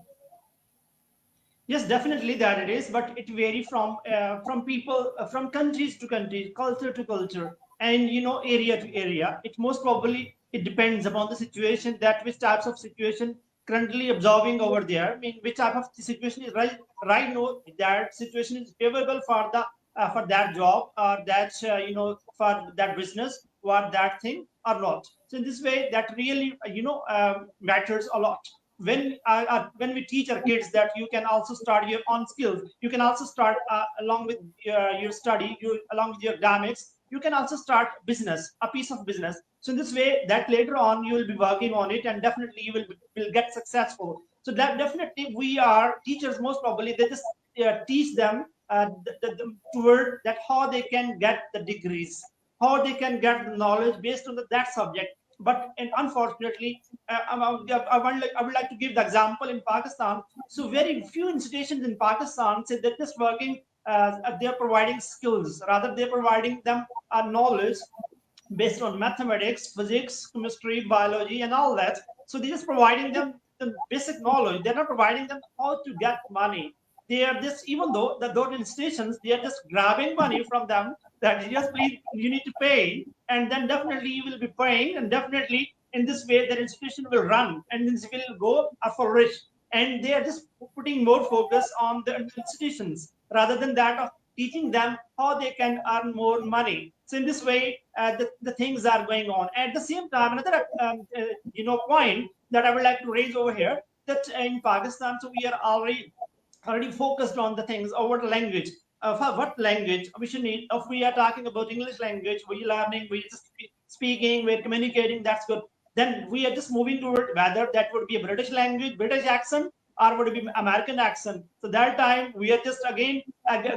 Yes, definitely that it is, but it vary from people, from countries to countries, culture to culture, and area to area. It most probably it depends upon the situation, that which types of situation currently observing over there. I mean, which type of situation is right now, that situation is favorable for that job, or that for that business or that thing or not. So in this way, that really matters a lot. When we teach our kids that you can also start your own skills, you can also start along with your study, along with your academics, you can also start business, a piece of business. So in this way, that later on you will be working on it, and definitely you will get successful. So that definitely we are teachers, most probably they just teach them toward that how they can get the degrees, how they can get the knowledge based on that subject. But and unfortunately, I would like to give the example in Pakistan. So very few institutions in Pakistan say they're just working, they're providing skills, rather they're providing them knowledge based on mathematics, physics, chemistry, biology, and all that. So they're just providing them the basic knowledge. They're not providing them how to get money. They are just, even though the those institutions, they are just grabbing money from them, that just please you need to pay, and then definitely you will be paying, and definitely in this way that institution will run and this will go for rich. And they are just putting more focus on the institutions rather than that of teaching them how they can earn more money. So in this way, the things are going on. At the same time, another point that I would like to raise over here, that in Pakistan, so we are already focused on the things over the language. For what language we should need? If we are talking about English language, we're learning, we're just speaking, we're communicating. That's good. Then we are just moving toward whether that would be a British language, British accent, or would it be American accent. So that time we are just again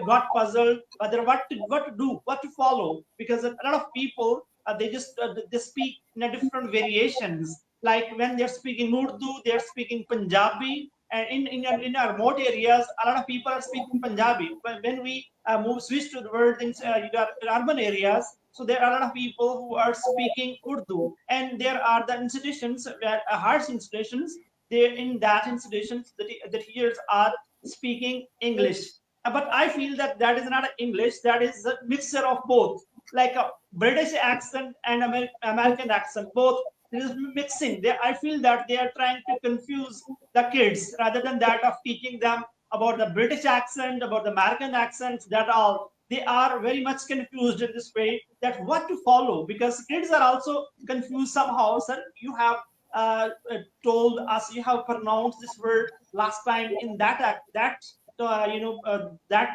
got puzzled whether what to do, what to follow, because a lot of people they just they speak in a different variations. Like when they're speaking Urdu, they're speaking Punjabi, and in our remote areas, a lot of people are speaking Punjabi. When we switch to the world in urban areas, so there are a lot of people who are speaking Urdu, and there are the institutions, arts institutions. They in that institutions that here are speaking English. But I feel that that is not English. That is a mixture of both, like a British accent and American accent. Both there is mixing. I feel that they are trying to confuse the kids rather than that of teaching them about the British accent, about the American accents. That all they are very much confused in this way, that what to follow, because kids are also confused somehow. Sir, you have told us, you have pronounced this word last time in that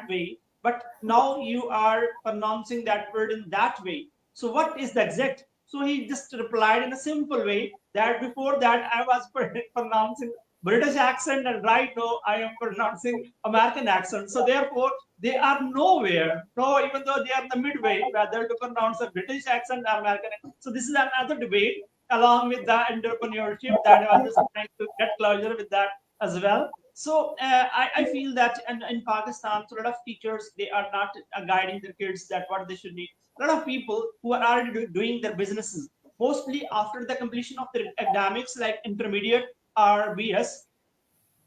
way, but now you are pronouncing that word in that way. So what is the exact? So he just replied in a simple way that before that I was pronouncing British accent, and right now I am pronouncing American accent. So therefore they are nowhere, no, even though they are in the midway, whether to pronounce a British accent or American accent. So this is another debate along with the entrepreneurship that I was just trying to get closure with that as well. So I feel that in Pakistan, so a lot of teachers, they are not guiding their kids that what they should need. A lot of people who are already doing their businesses, mostly after the completion of their academics, like intermediate or BS,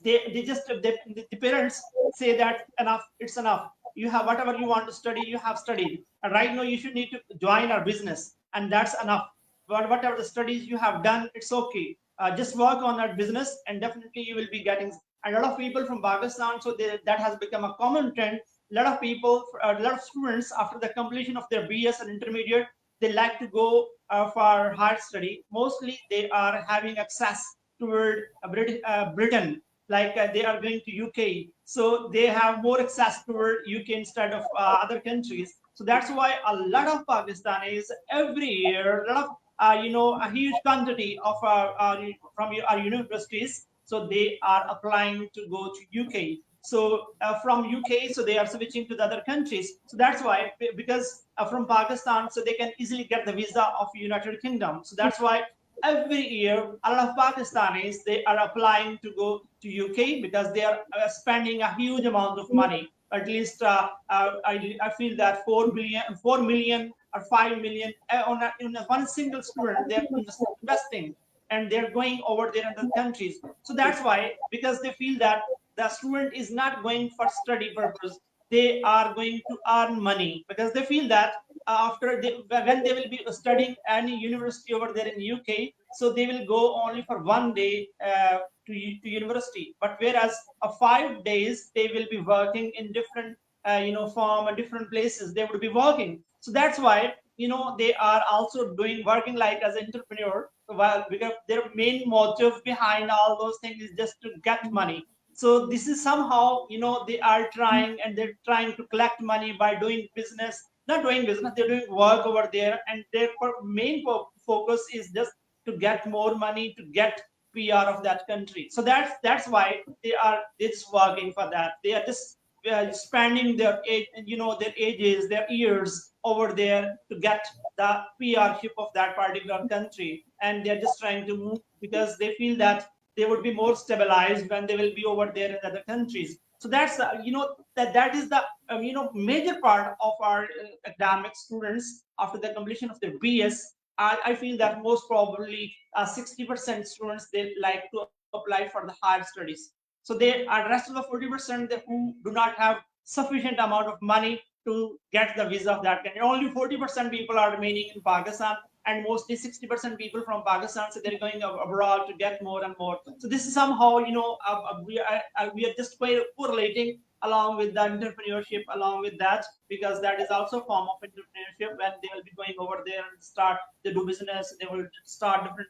they just the parents say that enough, it's enough. You have whatever you want to study, you have studied, and right now you should need to join our business, and that's enough. But whatever the studies you have done, it's okay. Just work on that business, and definitely you will be getting. And a lot of people from Pakistan, so that has become a common trend. A lot of people, a lot of students, after the completion of their BS and intermediate, they like to go for higher study. Mostly, they are having access toward Britain, like they are going to UK, so they have more access toward UK instead of other countries. So that's why a lot of Pakistanis every year, a lot of a huge quantity of from our universities, so they are applying to go to UK. So from UK, so they are switching to the other countries. So that's why, because from Pakistan, so they can easily get the visa of United Kingdom. So that's why every year a lot of Pakistanis, they are applying to go to UK because they are spending a huge amount of money. At least I feel that 4 million or 5 million on one single student they're investing, and they're going over there in the countries. So that's why, because they feel that the student is not going for study purpose, they are going to earn money, because they feel that after when they will be studying any university over there in UK, so they will go only for one day to university. But whereas 5 days they will be working in different from different places they would be working. So that's why they are also doing working like as an entrepreneur. Well, because their main motive behind all those things is just to get money. So this is somehow they are trying, and they're trying to collect money by doing business, not doing business, they're doing work over there, and their main focus is just to get more money, to get PR of that country. So that's why they're just working for that. They are just spending their age, their ages, their years over there to get the PR ship of that particular country, and they're just trying to move because they feel that they would be more stabilized when they will be over there in other countries. So that's that is the major part of our academic students after the completion of their BS. I feel that most probably 60% students, they like to apply for the higher studies. So they are rest of the 40% who do not have sufficient amount of money to get the visa of that country. Only 40% people are remaining in Pakistan, and mostly 60% people from Pakistan, so they're going abroad to get more and more. So this is somehow, we are just quite correlating along with the entrepreneurship, along with that, because that is also a form of entrepreneurship. When they will be going over there and start, they do business, they will start different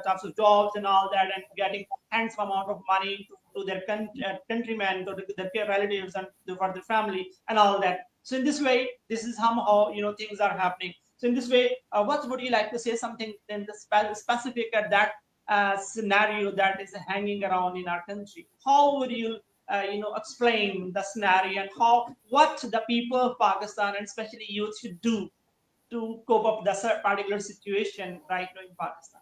types of jobs and all that, and getting handsome amount of money to their countrymen, to their relatives, and for their family and all that. So in this way, this is somehow things are happening. So in this way, what would you like to say something in the specific at that scenario that is hanging around in our country? How would you explain the scenario, and how what the people of Pakistan and especially youth should do to cope up the particular situation right now in Pakistan?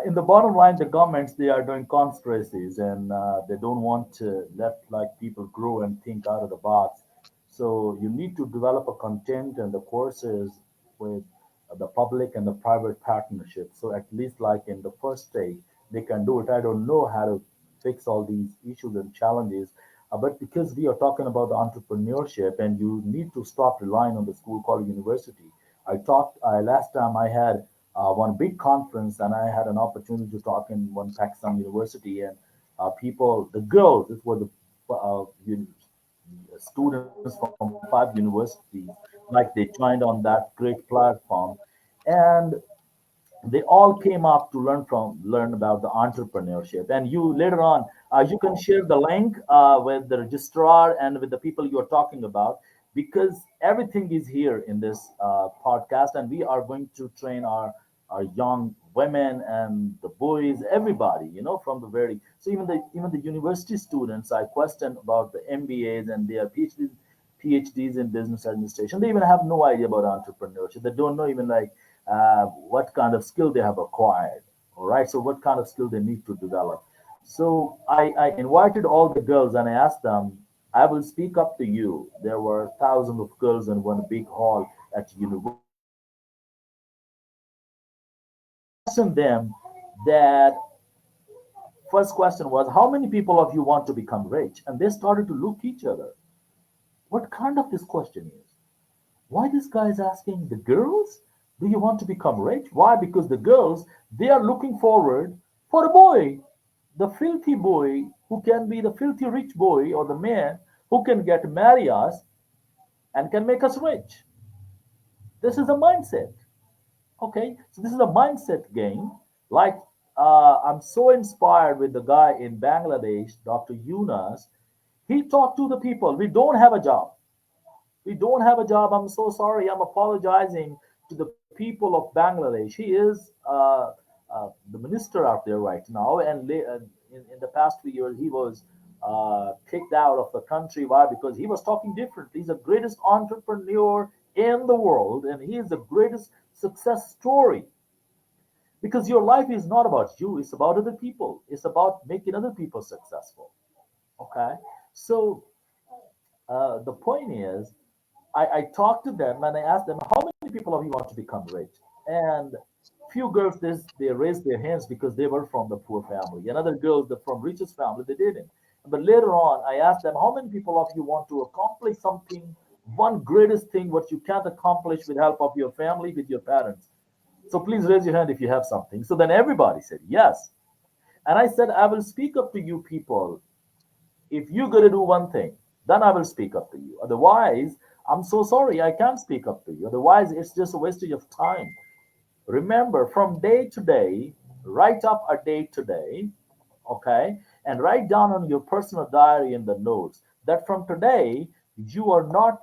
In the bottom line, the governments, they are doing conspiracies, and they don't want to let like people grow and think out of the box. So you need to develop a content and the courses with the public and the private partnership. So at least like in the first stage, they can do it. I don't know how to fix all these issues and challenges, but because we are talking about the entrepreneurship, and you need to stop relying on the school called university. I talked last time I had one big conference, and I had an opportunity to talk in one Pakistan university, and people, the girls, this were the students from 5 universities, like they joined on that great platform, and they all came up to learn about the entrepreneurship. And you later on, you can share the link with the registrar and with the people you are talking about, because everything is here in this podcast, and we are going to train our young women and the boys, everybody, from the very, so even the university students, I question about the MBAs and their PhDs in business administration. They even have no idea about entrepreneurship. They don't know even like what kind of skill they have acquired. All right. So what kind of skill they need to develop. So I invited all the girls and I asked them, I will speak up to you. There were thousands of girls in one big hall at university. And I questioned them that first question was, how many people of you want to become rich? And they started to look each other. What kind of this question is? Why this guy is asking the girls, do you want to become rich? Why? Because the girls, they are looking forward for a boy, the filthy boy who can be the filthy rich boy, or the man who can get marry us and can make us rich. This is a mindset. Okay, so this is a mindset game. Like I'm so inspired with the guy in Bangladesh, Dr. Yunus. He talked to the people. We don't have a job. We don't have a job. I'm so sorry. I'm apologizing to the people of Bangladesh. He is the minister out there right now, and in the past few years, he was kicked out of the country. Why? Because he was talking different. He's the greatest entrepreneur in the world, and he is the greatest success story. Because your life is not about you; it's about other people. It's about making other people successful. Okay, so the point is, I talked to them and I asked them, how many people of you want to become rich? And few girls, they raised their hands because they were from the poor family. And other girls, from richest family, they didn't. But later on, I asked them, how many people of you want to accomplish something, one greatest thing, what you can't accomplish with help of your family, with your parents? So please raise your hand if you have something. So then everybody said yes. And I said, I will speak up to you people if you're going to do one thing, then I will speak up to you. Otherwise, I'm so sorry, I can't speak up to you. Otherwise, it's just a wastage of time. Remember, from day to day, write up a day today, okay? And write down on your personal diary in the notes that from today, you are not,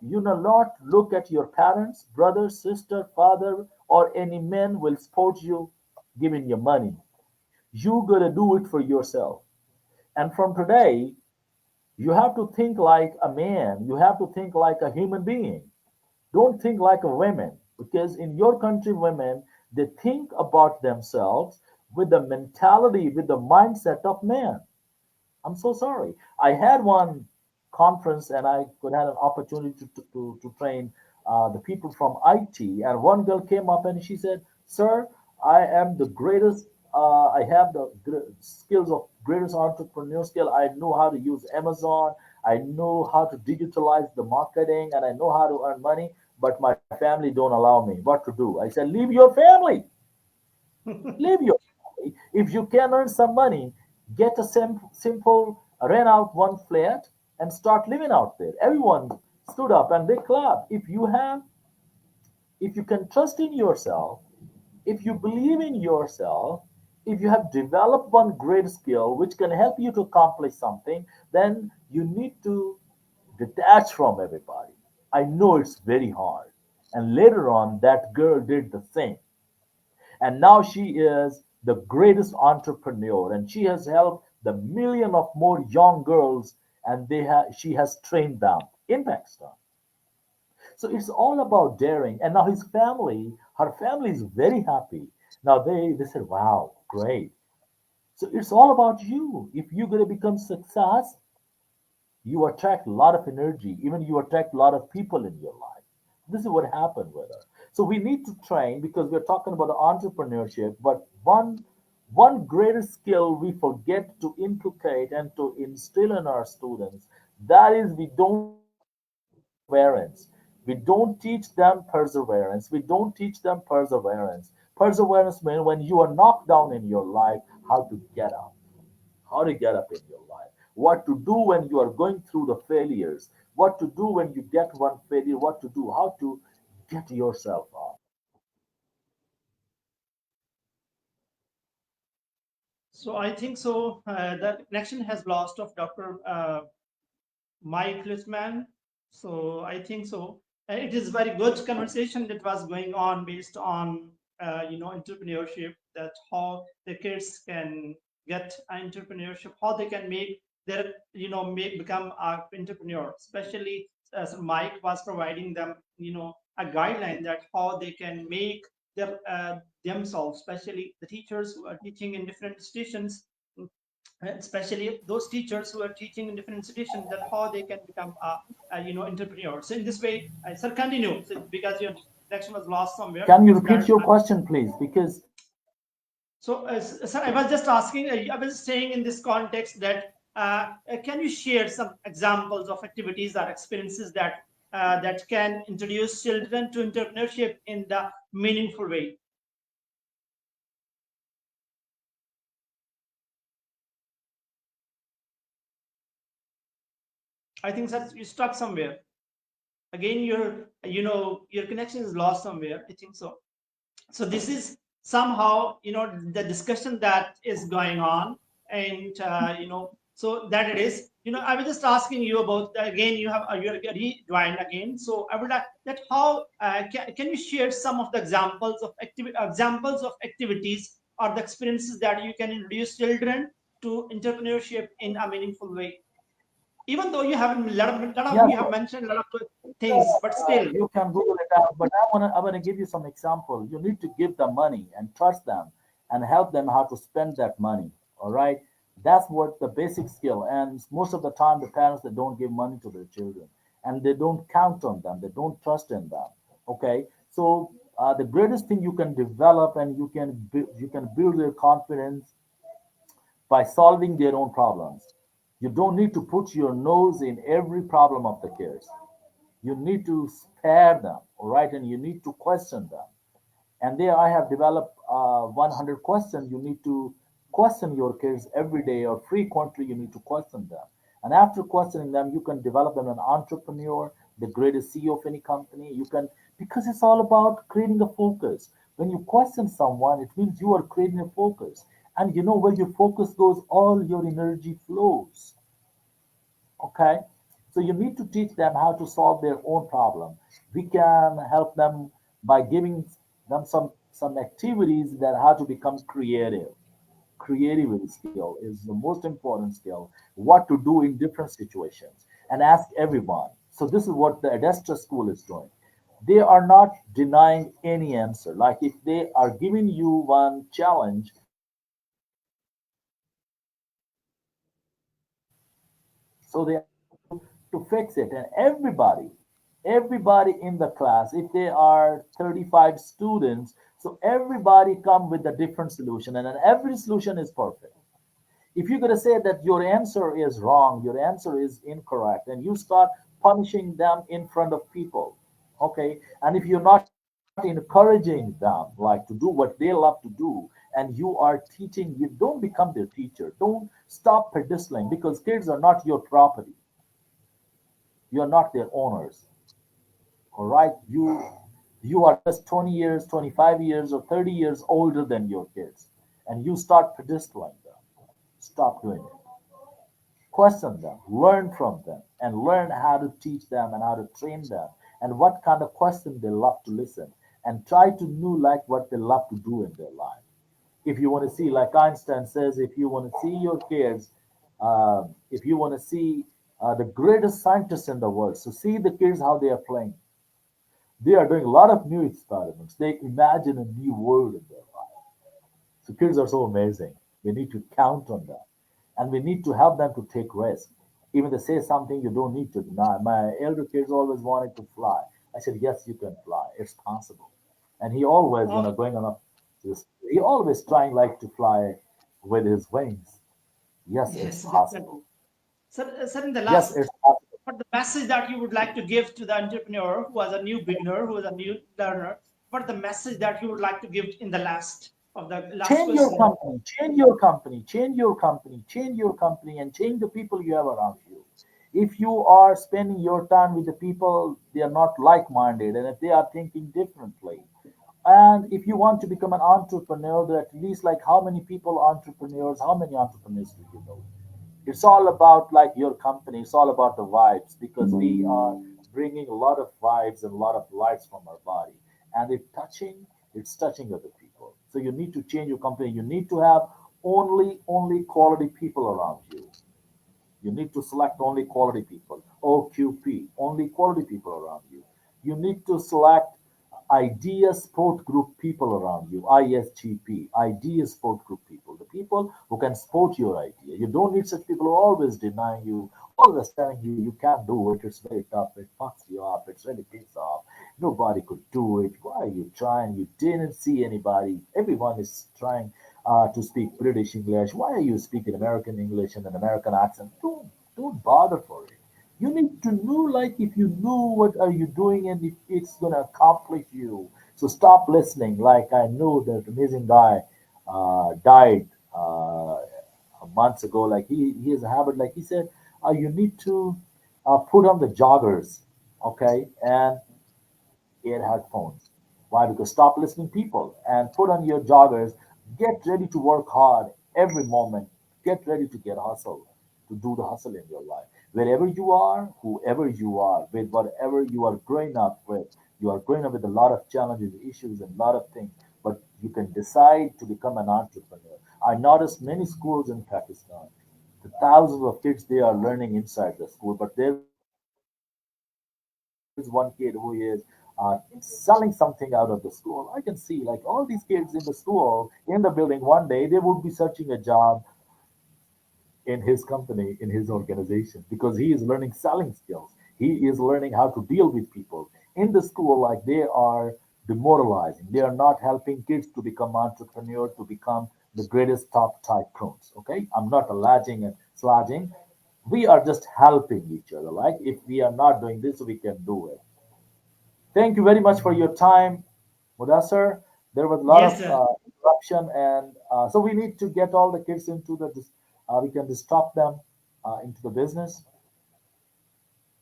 you will not look at your parents, brother, sister, father, or any man will support you giving you money. You gotta do it for yourself. And from today, you have to think like a man. You have to think like a human being. Don't think like a woman. Because in your country, women, they think about themselves with the mentality, with the mindset of man. I'm so sorry. I had one conference and I could have an opportunity to train the people from IT. And one girl came up and she said, Sir, I am the greatest, I have the skills of greatest entrepreneur skill. I know how to use Amazon. I know how to digitalize the marketing and I know how to earn money, but my family don't allow me. What to do? I said, leave your family. Leave your family. If you can earn some money, get a simple rent out one flat and start living out there. Everyone stood up and they clapped. If you can trust in yourself, if you believe in yourself, if you have developed one great skill which can help you to accomplish something, then you need to detach from everybody. I know it's very hard. And later on, that girl did the same. And now she is the greatest entrepreneur and she has helped the million of more young girls and she has trained them in Pakistan. So it's all about daring. And now her family is very happy. Now they said, wow, great. So it's all about you. If you're going to become success, you attract a lot of energy. Even you attract a lot of people in your life. This is what happened with her. So we need to train because we're talking about entrepreneurship, but one greatest skill we forget to inculcate and to instill in our students, that is we don't teach them perseverance. We don't teach them perseverance. We don't teach them perseverance. Perseverance means when you are knocked down in your life, how to get up, how to get up in your life, what to do when you are going through the failures, what to do when you get one failure, what to do, how to get yourself up. So it's all about daring. And now his family, her family is very happy. Now they said, wow, great. So it's all about daring. And now his family, her family is very happy. Now they said, wow, great. So it's all about daring. And now his family, her family is very happy. Now they said, wow, great. So it's all about daring. And now his family, her family is very happy. Now they said, wow, great. So it's all about daring. And now his family, her family is very happy. Now they said, wow, great. So it's all about daring. And now his family, her family is very happy. Now they said, wow, great. So it's all about daring. And now his family, her family is very happy. Now they said, wow, great. So I think so. The connection has lost of Dr. Mike Litzman. So I think so. It is very good conversation that was going on based on entrepreneurship, that how the kids can get entrepreneurship, how they can make their make become a entrepreneur. Especially as Mike was providing them a guideline that how they can make their themselves, especially the teachers who are teaching in different institutions, especially those teachers who are teaching in different institutions, that how they can become entrepreneurs. So in this way, sir, continue. So because your connection was lost somewhere. Can you So repeat that your question, please? Because so sir, I was just asking. I was saying in this context that can you share some examples of activities or experiences that that can introduce children to entrepreneurship in the meaningful way? I think that you stuck somewhere. Again, your connection is lost somewhere. I think so. So this is somehow the discussion that is going on, and so that it is. I was just asking you about again. You're rejoined again. So I would like that how can you share some of the examples of activities or the experiences that you can introduce children to entrepreneurship in a meaningful way, even though you haven't yes, you have mentioned a lot of things, but still. you can Google it out. But I wanna give you some example. You need to give them money and trust them and help them how to spend that money. All right, that's what the basic skill. And most of the time, the parents they don't give money to their children and they don't count on them. They don't trust in them. Okay, so the greatest thing you can develop and you can build their confidence by solving their own problems. You don't need to put your nose in every problem of the kids. You need to spare them, all right, and you need to question them. And there I have developed 100 questions. You need to question your kids every day or frequently. You need to question them, and after questioning them you can develop them an entrepreneur, the greatest CEO of any company. You can, because it's all about creating a focus. When you question someone, it means you are creating a focus, and you know where your focus goes, all your energy flows. Okay, so you need to teach them how to solve their own problem. We can help them by giving them some activities that how to become creative. Creativity skill is the most important skill. What to do in different situations, and ask everyone. So this is what the Adestra school is doing. They are not denying any answer. Like if they are giving you one challenge, so they ask you to fix it, and everybody everybody in the class, if there are 35 students, so everybody come with a different solution, and then every solution is perfect. If you're going to say that your answer is wrong, your answer is incorrect, and you start punishing them in front of people, okay, and if you're not encouraging them like to do what they love to do, and you are teaching, you don't become their teacher. Don't stop peddling, because kids are not your property. You're not their owners. All right, you are just 20 years, 25 years, or 30 years older than your kids, and you start pedestling them. Stop doing it. Question them, learn from them, and learn how to teach them and how to train them, and what kind of question they love to listen, and try to know like what they love to do in their life. If you want to see, like Einstein says, if you want to see your kids, if you want to see the greatest scientists in the world, so see the kids how they are playing. They are doing a lot of new experiments. They imagine a new world in their life. So kids are so amazing. We need to count on them. And we need to help them to take risks. Even they say something you don't need to deny. My elder kids always wanted to fly. I said, yes, you can fly. It's possible. And he always, Oh, going on up this, he always trying like to fly with his wings. Yes, it's yes, possible. definitely. Sir, in the Yes, last, it's possible. what the message that you would like to give to the entrepreneur who is a new beginner, who is a new learner? What the message that you would like to give in the last of the last Change your question? company, change your company, change your company, change your company, and change the people you have around you. If you are spending your time with the people, they are not like minded, and if they are thinking differently, And if you want to become an entrepreneur, there are at least like how many people entrepreneurs, how many entrepreneurs do you know? It's all about like your company. It's all about the vibes because we are bringing a lot of vibes and a lot of lights from our body, and it's touching other people. So you need to change your company. You need to have only quality people around you. You need to select only quality people. OQP, only quality people around you. You need to select idea sport group people around you. ISGP, idea sport group people. The people who can support your idea. You don't need such people who are always denying you, always telling you can't do it. It's very tough. It fucks you up. It's really pisses off. Nobody could do it. Why are you trying? You didn't see anybody. Everyone is trying to speak British English. Why are you speaking American English and an American accent? Don't bother for it. You need to know, like, if you know what are you doing and if it's gonna accomplish you. So stop listening. Like I know that amazing guy died months ago. Like he has a habit. Like he said, you need to put on the joggers, okay, and ear headphones. Why? Because stop listening people and put on your joggers. Get ready to work hard every moment. Get ready to get hustle, to do the hustle in your life. Wherever you are, whoever you are, with whatever you are growing up with, you are growing up with a lot of challenges, issues, and a lot of things. But you can decide to become an entrepreneur. I noticed many schools in Pakistan, the thousands of kids they are learning inside the school, but there's one kid who is selling something out of the school. I can see like all these kids in the school, in the building, one day they would be searching a job in his company, in his organization, because he is learning selling skills. He is learning how to deal with people. In the school, like they are demoralizing. They are not helping kids to become entrepreneurs, to become the greatest top tycoons. Okay, I'm not alleging and sludging. We are just helping each other. Like if we are not doing this, we can do it. Thank you very much for your time, Mudassar. There was a lot Yes, of sir. interruption, and so we need to get all the kids into the. We can disrupt them into the business.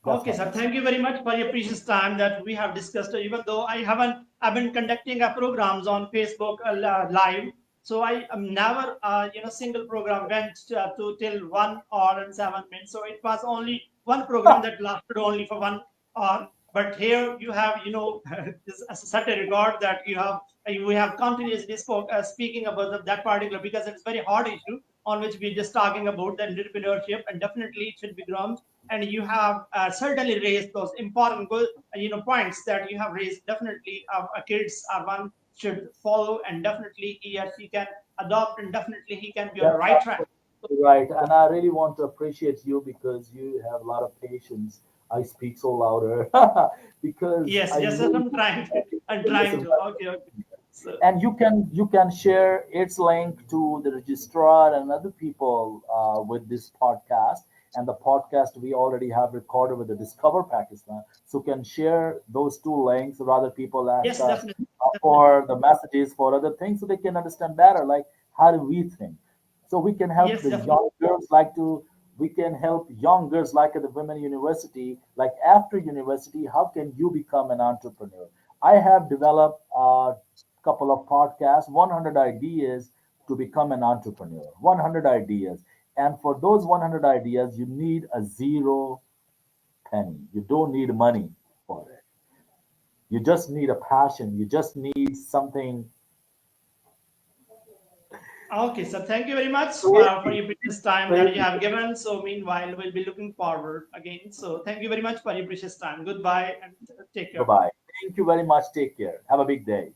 That's Okay, my sir. message. Thank you very much for your precious time that we have discussed. Even though I've been conducting programs on Facebook live. So I am never, single program went to till 1 hour and 7 minutes. So it was only one program that lasted only for 1 hour. But here you have, this set a record that we have continuously speaking about that particular because it's very hard issue on which we're just talking about the entrepreneurship and definitely it should be grown and you have certainly raised those important points that you have raised. Definitely kids are one should follow and definitely he or she can adopt and definitely he can be on the That's right track. absolutely right, and I really want to appreciate you because you have a lot of patience. I speak so louder because Yes, I yes, yes, know I'm trying to, I'm you trying listen. to. Okay, okay. So And you can share its link to the registrar and other people with this podcast, and the podcast we already have recorded with the Discover Pakistan, so can share those two links. Rather people ask yes, us definitely, definitely. for the messages for other things so they can understand better, like how do we think, so we can help Yes, the definitely. young girls like to we can help young girls like at the women university, like after university how can you become an entrepreneur. I have developed a couple of podcasts, 100 ideas to become an entrepreneur, 100 ideas. And for those 100 ideas, you need a zero penny. You don't need money for it. You just need a passion. You just need something Okay, so thank you very much for crazy, your precious time that you crazy. have given. So meanwhile, we'll be looking forward again. So thank you very much for your precious time. Goodbye and take Bye care. bye. Thank you very much. Take care. Have a big day.